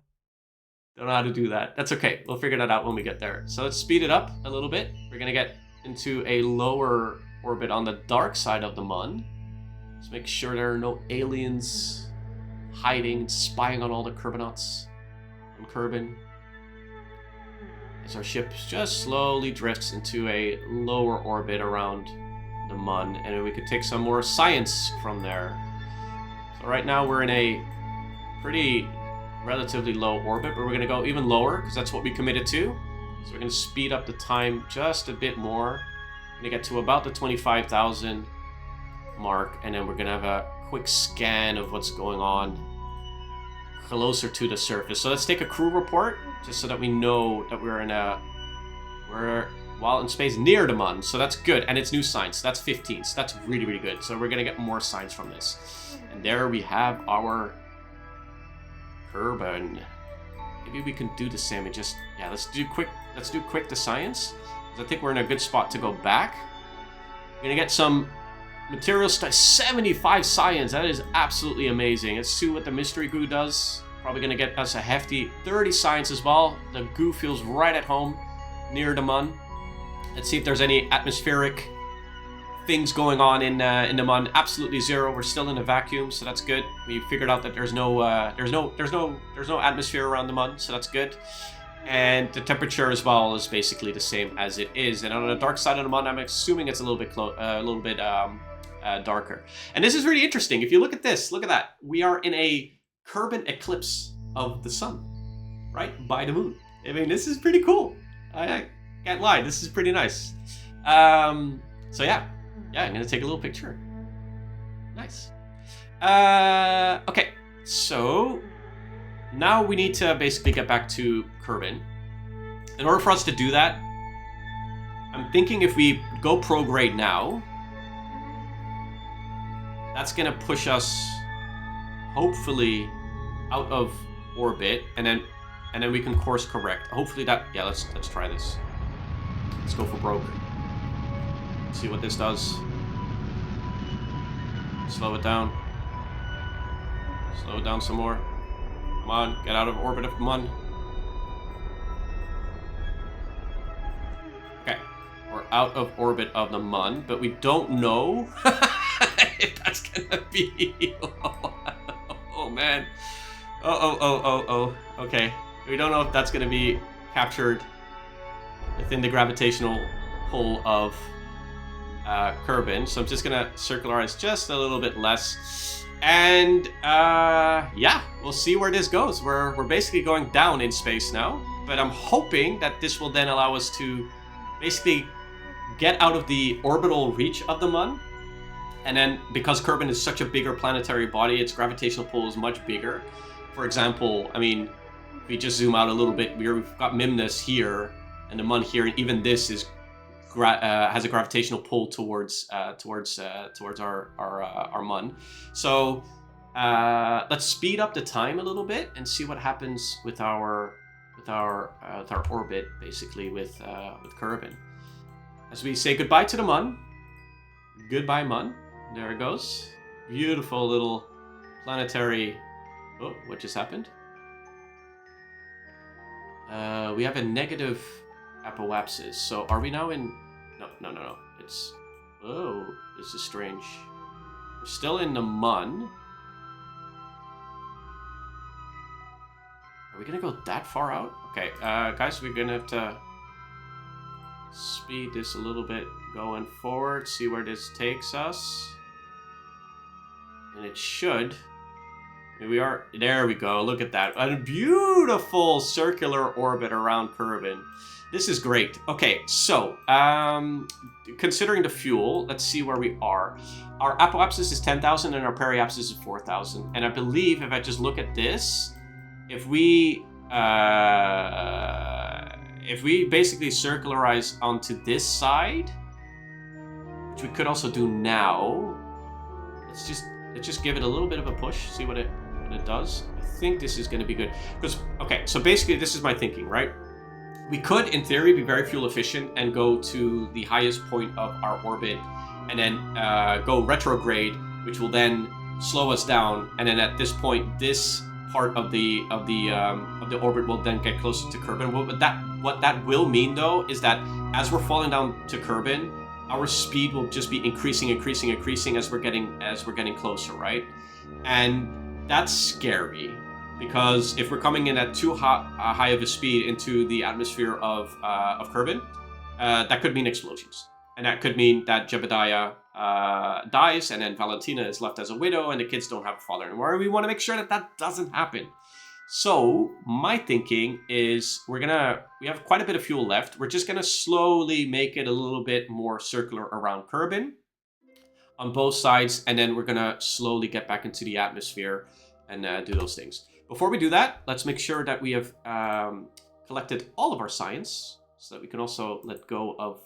know how to do that. That's okay. We'll figure that out when we get there. So let's speed it up a little bit. We're gonna get into a lower orbit on the dark side of the Mun. Let's make sure there are no aliens hiding and spying on all the Kerbinauts on Kerbin. As our ship just slowly drifts into a lower orbit around the Mun, and we could take some more science from there. So right now we're in a pretty relatively low orbit, but we're going to go even lower because that's what we committed to. So we're going to speed up the time just a bit more. We're going to get to about the 25,000 mark, and then we're going to have a quick scan of what's going on closer to the surface. So let's take a crew report just so that we know that we're while in space near the Mun. So that's good, and it's new science. That's 15, so that's really, really good. So we're going to get more science from this. And there we have our Kerbin. Maybe we can do the same and just, yeah, let's do quick the science. I think we're in a good spot to go back. We're gonna get some material stuff. 75 science, that is absolutely amazing. Let's see what the Mystery Goo does. Probably gonna get us a hefty 30 science as well. The goo feels right at home near the Mun. Let's see if there's any atmospheric things going on in the Mun. Absolutely zero. We're still in a vacuum, so that's good. We figured out that there's no atmosphere around the Mun, so that's good. And the temperature as well is basically the same as it is. And on the dark side of the Mun, I'm assuming it's a little bit darker. And this is really interesting. If you look at this, look at that. We are in a Kerbin eclipse of the sun, right by the moon. I mean, this is pretty cool. I can't lie. This is pretty nice. So yeah, I'm gonna take a little picture. Nice. Okay, so now we need to basically get back to Kerbin. In order for us to do that, I'm thinking if we go prograde now, that's gonna push us hopefully out of orbit, and then we can course correct. Hopefully that, yeah, let's try this. Let's go for broke. See what this does. Slow it down. Slow it down some more. Come on, get out of orbit of the Mun. Okay, we're out of orbit of the Mun, but we don't know if that's gonna be. Oh man. Oh. Okay, we don't know if that's gonna be captured within the gravitational pull of Kerbin, so I'm just gonna circularize just a little bit less, and yeah, we'll see where this goes. We're basically going down in space now. but I'm hoping that this will then allow us to basically get out of the orbital reach of the Mun. And then, because Kerbin is such a bigger planetary body, its gravitational pull is much bigger. For example, I mean, if we just zoom out a little bit, we've got Mimnus here, and the Mun here, and even this is has a gravitational pull towards our Mun. So let's speed up the time a little bit and see what happens with our orbit, basically with Kerbin. As we say goodbye to the Mun. Goodbye, Mun. There it goes. Beautiful little planetary. Oh, what just happened? We have a negative apoapsis. So are we now in? No. It's. Oh, this is strange. We're still in the Mun. Are we gonna go that far out? Okay, guys, we're gonna have to speed this a little bit going forward, see where this takes us. And it should. Here we are. There we go. Look at that. A beautiful circular orbit around Kerbin. This is great. Okay, so considering the fuel, let's see where we are. Our apoapsis is 10,000 and our periapsis is 4,000. And I believe if I just look at this, if we basically circularize onto this side, which we could also do now, let's just give it a little bit of a push, see what it does. I think this is going to be good. Because, okay, so basically this is my thinking, right? We could, in theory, be very fuel efficient and go to the highest point of our orbit and then go retrograde, which will then slow us down. And then at this point, this part of the orbit will then get closer to Kerbin. What that will mean, though, is that as we're falling down to Kerbin, our speed will just be increasing as we're getting closer, right? And that's scary, because if we're coming in at too high of a speed into the atmosphere of Kerbin, that could mean explosions, and that could mean that Jebediah dies, and then Valentina is left as a widow, and the kids don't have a father anymore. We want to make sure that that doesn't happen. So my thinking is we have quite a bit of fuel left. We're just gonna slowly make it a little bit more circular around Kerbin on both sides, and then we're gonna slowly get back into the atmosphere and do those things. Before we do that, let's make sure that we have collected all of our science, so that we can also let go of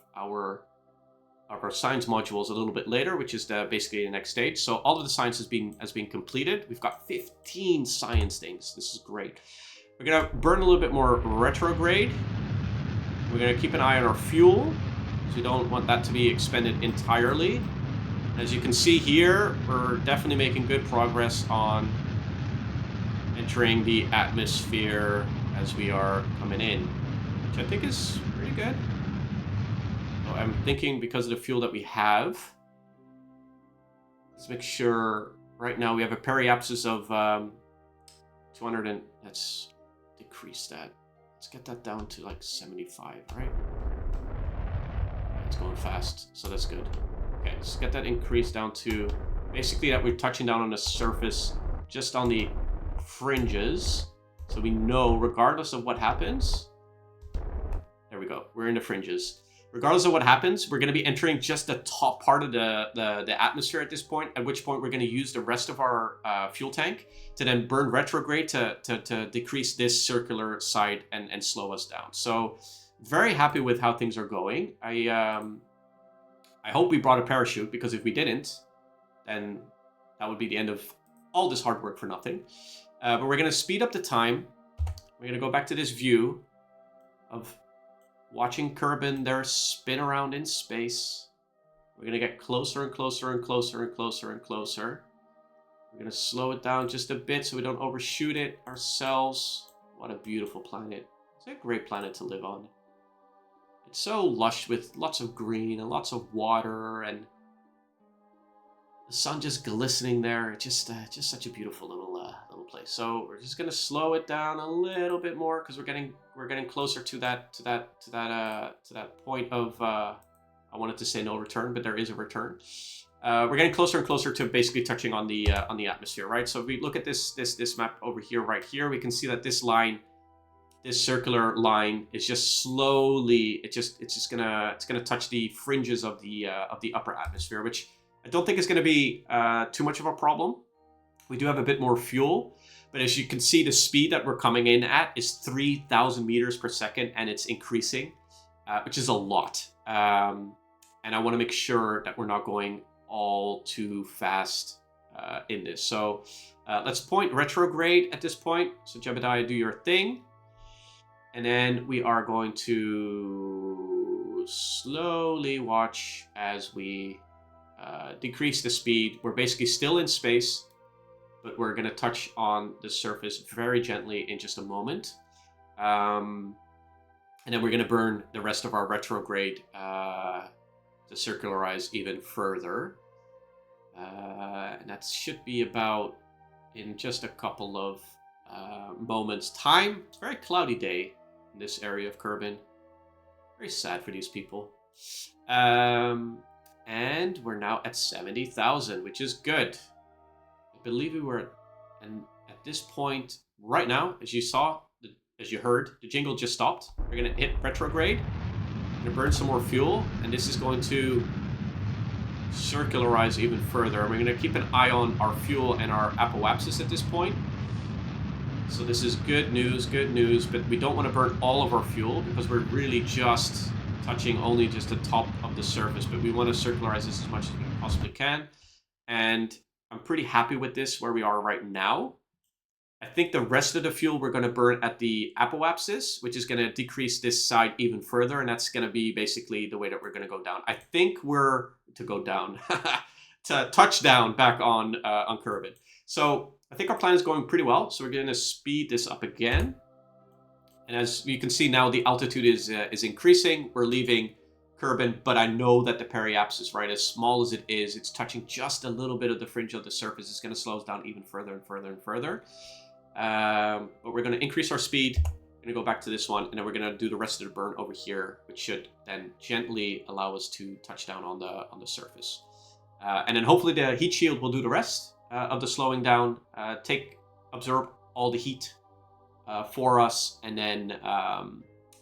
our science modules a little bit later, which is basically the next stage. So all of the science has been completed. We've got 15 science things. This is great. We're gonna burn a little bit more retrograde. We're gonna keep an eye on our fuel, because we don't want that to be expended entirely. As you can see here, we're definitely making good progress on entering the atmosphere as we are coming in, which I think is pretty good. I'm thinking, because of the fuel that we have, let's make sure right now we have a periapsis of 200, and let's decrease that. Let's get that down to like 75, right? It's going fast, so that's good. Okay, let's get that increased down to basically that we're touching down on the surface, just on the fringes, so we know regardless of what happens. There we go. We're in the fringes. Regardless of what happens, we're going to be entering just the top part of the atmosphere at this point, at which point we're going to use the rest of our fuel tank to then burn retrograde to decrease this circular side and slow us down. So very happy with how things are going. I hope we brought a parachute, because if we didn't, then that would be the end of all this hard work for nothing. But we're going to speed up the time. We're going to go back to this view of watching Kerbin there spin around in space. We're going to get closer and closer and closer and closer and closer. We're going to slow it down just a bit so we don't overshoot it ourselves. What a beautiful planet. It's a great planet to live on. It's so lush with lots of green and lots of water, and the sun just glistening there. Just such a beautiful little place. So we're just gonna slow it down a little bit more, because we're getting closer to that point of I wanted to say no return, but there is a return. We're getting closer and closer to basically touching on the atmosphere, right? So if we look at this map over here, right here, we can see that this line this circular line is just slowly, it's just gonna touch the fringes of the upper atmosphere, which I don't think is gonna be too much of a problem. We do have a bit more fuel, but as you can see, the speed that we're coming in at is 3,000 meters per second, and it's increasing, which is a lot. And I want to make sure that we're not going all too fast in this. So let's point retrograde at this point. So Jebediah, do your thing. And then we are going to slowly watch as we decrease the speed. We're basically still in space, but we're going to touch on the surface very gently in just a moment. And then we're going to burn the rest of our retrograde to circularize even further. And that should be about in just a couple of moments time. It's a very cloudy day in this area of Kerbin. Very sad for these people. And we're now at 70,000, which is good. I believe we were at this point right now, as you saw, as you heard, the jingle just stopped. We're going to hit retrograde. We're going to burn some more fuel, and this is going to circularize even further. And we're going to keep an eye on our fuel and our apoapsis at this point. So this is good news, but we don't want to burn all of our fuel because we're really just touching only just the top of the surface, but we want to circularize this as much as we possibly can. And I'm pretty happy with this where we are right now. I think the rest of the fuel we're going to burn at the apoapsis, which is going to decrease this side even further, and that's going to be basically the way that we're going to go down. I think we're to go down, to touch down back on Kerbin. So I think our plan is going pretty well. So we're going to speed this up again. And as you can see now, the altitude is increasing. We're leaving Kerbin, but I know that the periapsis, right, as small as it is, it's touching just a little bit of the fringe of the surface. It's going to slow us down even further and further and further. But we're going to increase our speed. We're going to go back to this one, and then we're going to do the rest of the burn over here, which should then gently allow us to touch down on the surface. And then hopefully the heat shield will do the rest of the slowing down, absorb all the heat for us, and then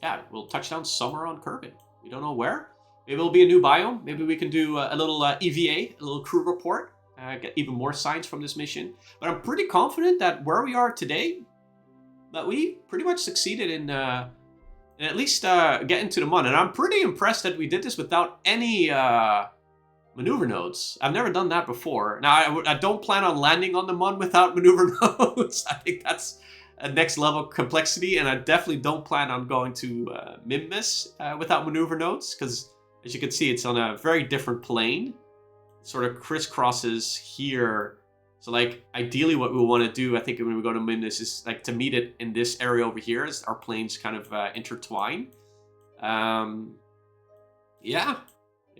yeah, we'll touch down somewhere on Kerbin. We don't know where. Maybe it'll be a new biome. Maybe we can do a little EVA, a little crew report, get even more signs from this mission. But I'm pretty confident that where we are today, that we pretty much succeeded in at least getting to the Mun. And I'm pretty impressed that we did this without any maneuver nodes. I've never done that before. Now, I don't plan on landing on the Mun without maneuver nodes. I think that's a next level complexity, and I definitely don't plan on going to Mimbus without maneuver nodes, because as you can see, it's on a very different plane. It sort of crisscrosses here. So like ideally what we want to do, I think when we go to Mimbus, is like to meet it in this area over here as our planes kind of intertwine. Yeah,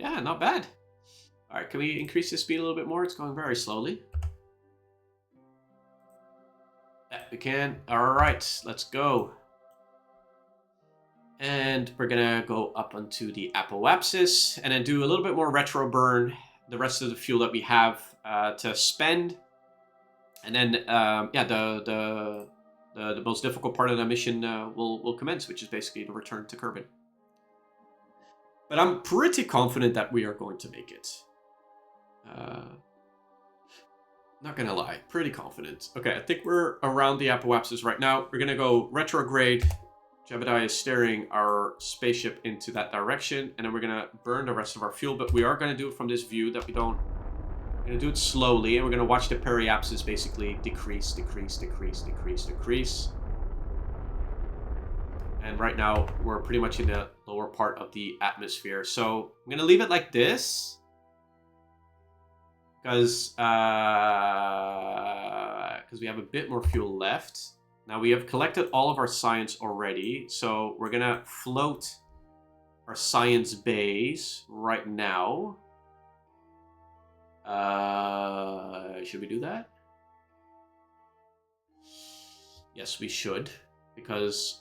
not bad. All right, can we increase the speed a little bit more? It's going very slowly. Yeah, we can. All right, let's go. And we're gonna go up onto the apoapsis and then do a little bit more retro burn, the rest of the fuel that we have to spend. And then, yeah, the most difficult part of the mission will commence, which is basically the return to Kerbin. But I'm pretty confident that we are going to make it. Not gonna lie, pretty confident. Okay, I think we're around the apoapsis right now. We're gonna go retrograde. Jebediah is steering our spaceship into that direction, and then we're gonna burn the rest of our fuel, but we are gonna do it from this view that we don't. We're gonna do it slowly, and we're gonna watch the periapsis basically decrease. And right now, we're pretty much in the lower part of the atmosphere. So I'm gonna leave it like this, because we have a bit more fuel left. Now we have collected all of our science already, so we're gonna float our science bays right now. Should we do that? Yes, we should, because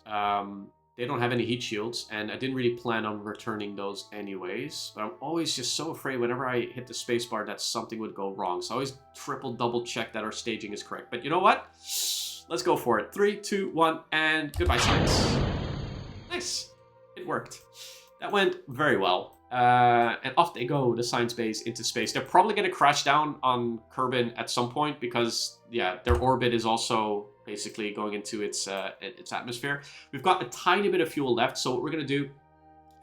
they don't have any heat shields, and I didn't really plan on returning those anyways. But I'm always just so afraid whenever I hit the spacebar that something would go wrong. So I always double check that our staging is correct. But you know what? Let's go for it. 3, 2, 1, and goodbye, science. Nice. It worked. That went very well. And off they go, the science base into space. They're probably going to crash down on Kerbin at some point because, yeah, their orbit is also basically going into its atmosphere. We've got a tiny bit of fuel left, so what we're going to do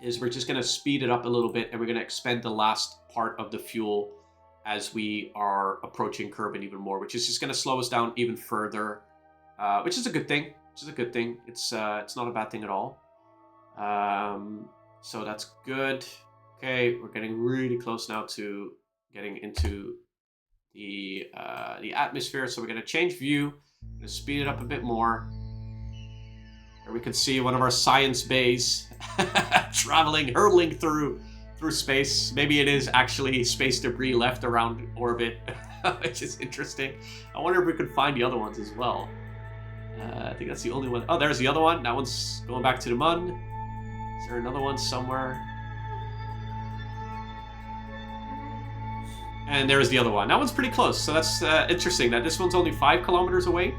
is we're just going to speed it up a little bit, and we're going to expend the last part of the fuel as we are approaching Kerbin even more, which is just going to slow us down even further, which is a good thing. It's not a bad thing at all. So that's good. Okay, we're getting really close now to getting into the atmosphere. So we're going to change view, going to speed it up a bit more. Here we can see one of our science bays hurtling through space. Maybe it is actually space debris left around orbit, which is interesting. I wonder if we could find the other ones as well. I think that's the only one. Oh, there's the other one. That one's going back to the Mun. Is there another one somewhere? And there's the other one. That one's pretty close. So that's interesting that this one's only 5 kilometers away.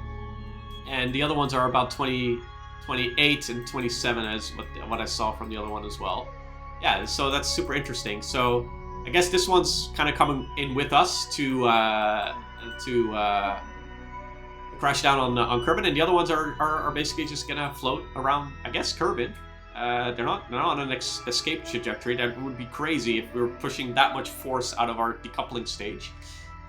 And the other ones are about 28 and 27 as what I saw from the other one as well. Yeah, so that's super interesting. So I guess this one's kind of coming in with us to crash down on Kerbin, and the other ones are basically just gonna float around, I guess, Kerbin. They're not on an escape trajectory. That would be crazy if we were pushing that much force out of our decoupling stage.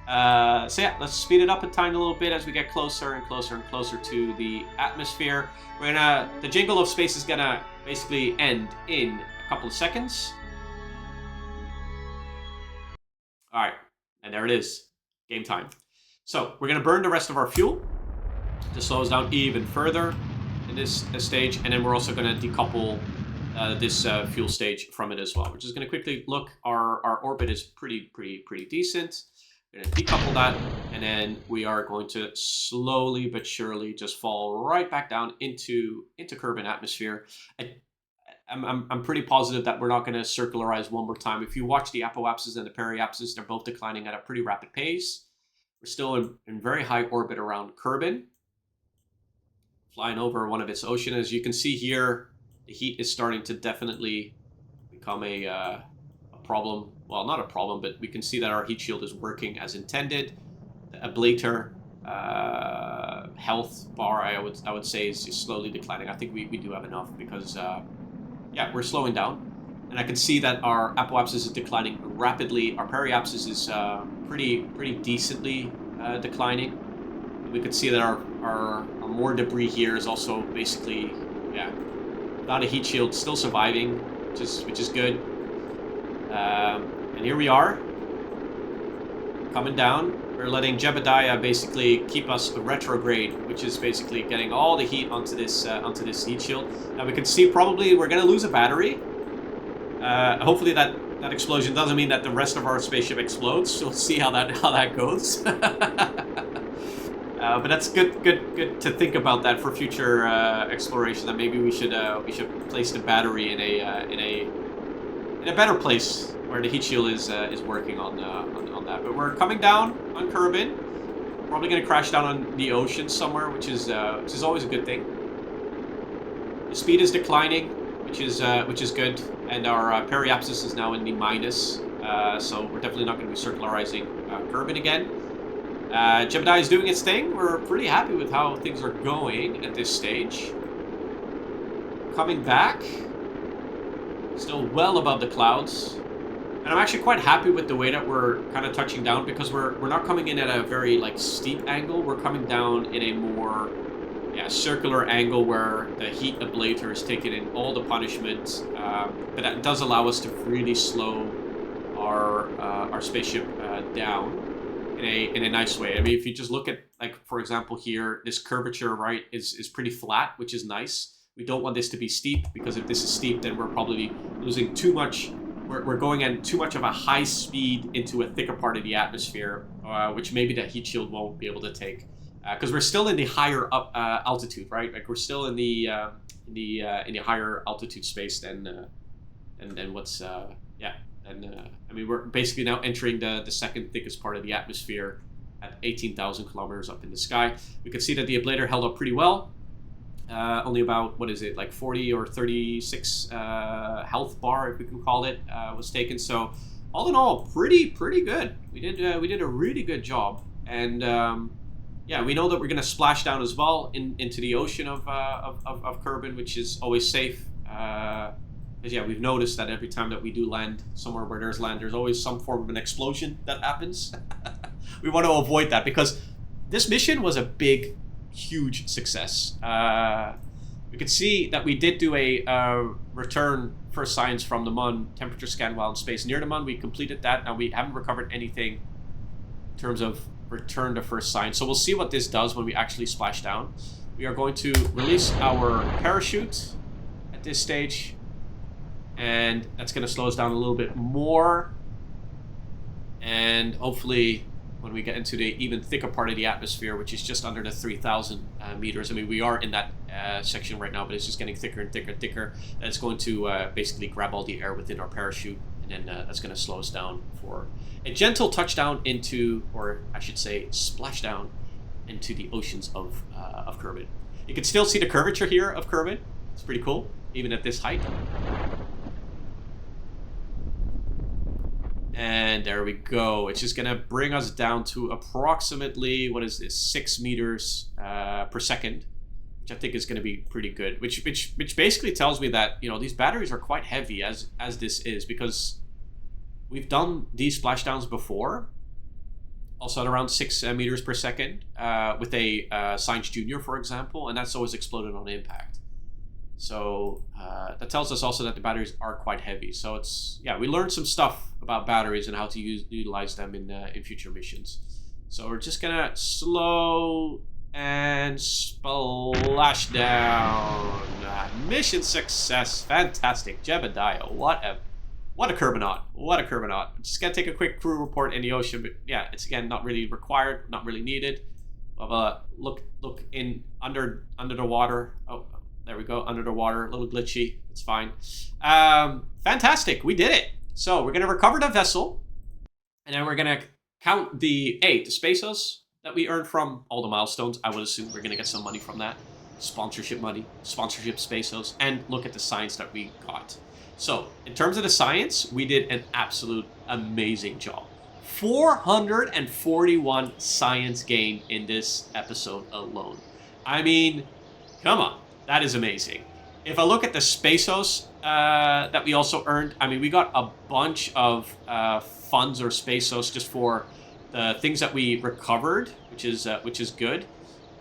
So yeah, let's speed it up a tiny little bit as we get closer and closer and closer to the atmosphere. The jingle of space is gonna basically end in a couple of seconds. All right, and there it is, game time. So we're gonna burn the rest of our fuel to slow us down even further in this stage, and then we're also gonna decouple this fuel stage from it as well. We're just gonna quickly look. Our orbit is pretty decent. We're going to decouple that, and then we are going to slowly but surely just fall right back down into Kerbin atmosphere. I'm pretty positive that we're not going to circularize one more time. If you watch the apoapsis and the periapsis, they're both declining at a pretty rapid pace. We're still in very high orbit around Kerbin, flying over one of its oceans. As you can see here, the heat is starting to definitely become a problem. Well, not a problem, but we can see that our heat shield is working as intended. The ablator health bar, I would say, is just slowly declining. I think we do have enough because, yeah, we're slowing down. And I can see that our apoapsis is declining rapidly. Our periapsis is pretty decently declining. We can see that our more debris here is also basically, yeah, without a heat shield, still surviving, which is good. And here we are, coming down. We're letting Jebediah basically keep us retrograde, which is basically getting all the heat onto this heat shield. Now we can see probably we're going to lose a battery. Hopefully that explosion doesn't mean that the rest of our spaceship explodes. So we'll see how that goes. But that's good to think about that for future exploration. That maybe we should place the battery in a better place where the heat shield is working on that. But we're coming down on Kerbin. Probably going to crash down on the ocean somewhere, which is always a good thing. The speed is declining, which is good, and our periapsis is now in the minus. So we're definitely not going to be circularizing Kerbin again. Jebediah is doing its thing. We're pretty happy with how things are going at this stage. Coming back. Still well above the clouds. And I'm actually quite happy with the way that we're kind of touching down, because we're not coming in at a very steep angle. We're coming down in a more circular angle where the heat ablator is taking in all the punishment. But that does allow us to really slow our spaceship down in a nice way. I mean, if you just look at, for example here, this curvature, right, is pretty flat, which is nice. We don't want this to be steep, because if this is steep, then we're probably losing too much. We're going at too much of a high speed into a thicker part of the atmosphere, which maybe the heat shield won't be able to take, because we're still in the higher altitude, right? We're still in the higher altitude space than what's I mean, we're basically now entering the second thickest part of the atmosphere at 18,000 kilometers up in the sky. We could see that the ablator held up pretty well. Only about, what is it, like 40 or 36 health bar, if we can call it, was taken. So all in all, pretty good. We did a really good job. And yeah, we know that we're going to splash down as well into the ocean of Kerbin, which is always safe. Because yeah, we've noticed that every time that we do land somewhere where there's land, there's always some form of an explosion that happens. We want to avoid that because this mission was a big, huge success. We could see that we did do a return for science from the Mun, temperature scan while in space near the Mun. We completed that, and we haven't recovered anything in terms of return to first science. So we'll see what this does when we actually splash down. We are going to release our parachute at this stage, and that's going to slow us down a little bit more. And hopefully, when we get into the even thicker part of the atmosphere, which is just under the 3,000 meters. I mean, we are in that section right now, but it's just getting thicker and thicker and thicker. That's going to basically grab all the air within our parachute, and then that's going to slow us down for a gentle touchdown into, or I should say, splashdown into the oceans of Kerbin. You can still see the curvature here of Kerbin. It's pretty cool, even at this height. And there we go. It's just going to bring us down to approximately, what is this, 6 meters per second, which I think is going to be pretty good. Which basically tells me that, you know, these batteries are quite heavy as this is, because we've done these splashdowns before, also at around 6 meters per second, with a Science Junior, for example, and that's always exploded on impact. So that tells us also that the batteries are quite heavy. So it's, yeah, we learned some stuff about batteries and how to utilize them in future missions. So we're just gonna slow and splash down. Mission success, fantastic. Jebediah, what a Kerbinaut, what a Kerbinaut. Just gonna take a quick crew report in the ocean, but yeah, it's again not really required, not really needed. We'll have a look in under the water. Oh, there we go, under the water, a little glitchy, it's fine. Fantastic, we did it. So we're gonna recover the vessel, and then we're gonna count the pesos that we earned from all the milestones. I would assume we're gonna get some money from that. Sponsorship money, sponsorship pesos, and look at the science that we got. So in terms of the science, we did an absolute amazing job. 441 science gain in this episode alone. I mean, come on. That is amazing. If I look at the pesos that we also earned, I mean, we got a bunch of funds or pesos just for the things that we recovered, which is good.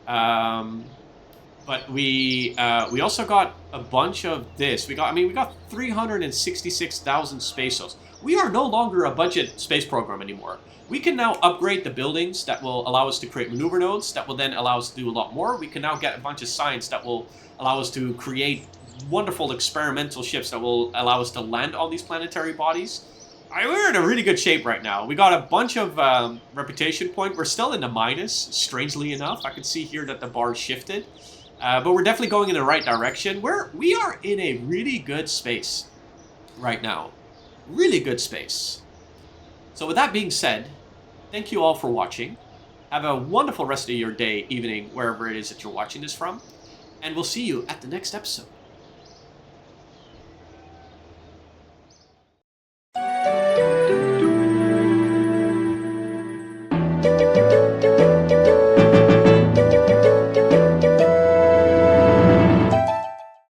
But we also got a bunch of this. We got 366,000 pesos. We are no longer a budget space program anymore. We can now upgrade the buildings that will allow us to create maneuver nodes that will then allow us to do a lot more. We can now get a bunch of science that will allow us to create wonderful experimental ships that will allow us to land on these planetary bodies. We're in a really good shape right now. We got a bunch of reputation point. We're still in the minus, strangely enough. I can see here that the bar shifted. But we're definitely going in the right direction. We are in a really good space right now. Really good space. So with that being said, thank you all for watching. Have a wonderful rest of your day, evening, wherever it is that you're watching this from. And we'll see you at the next episode.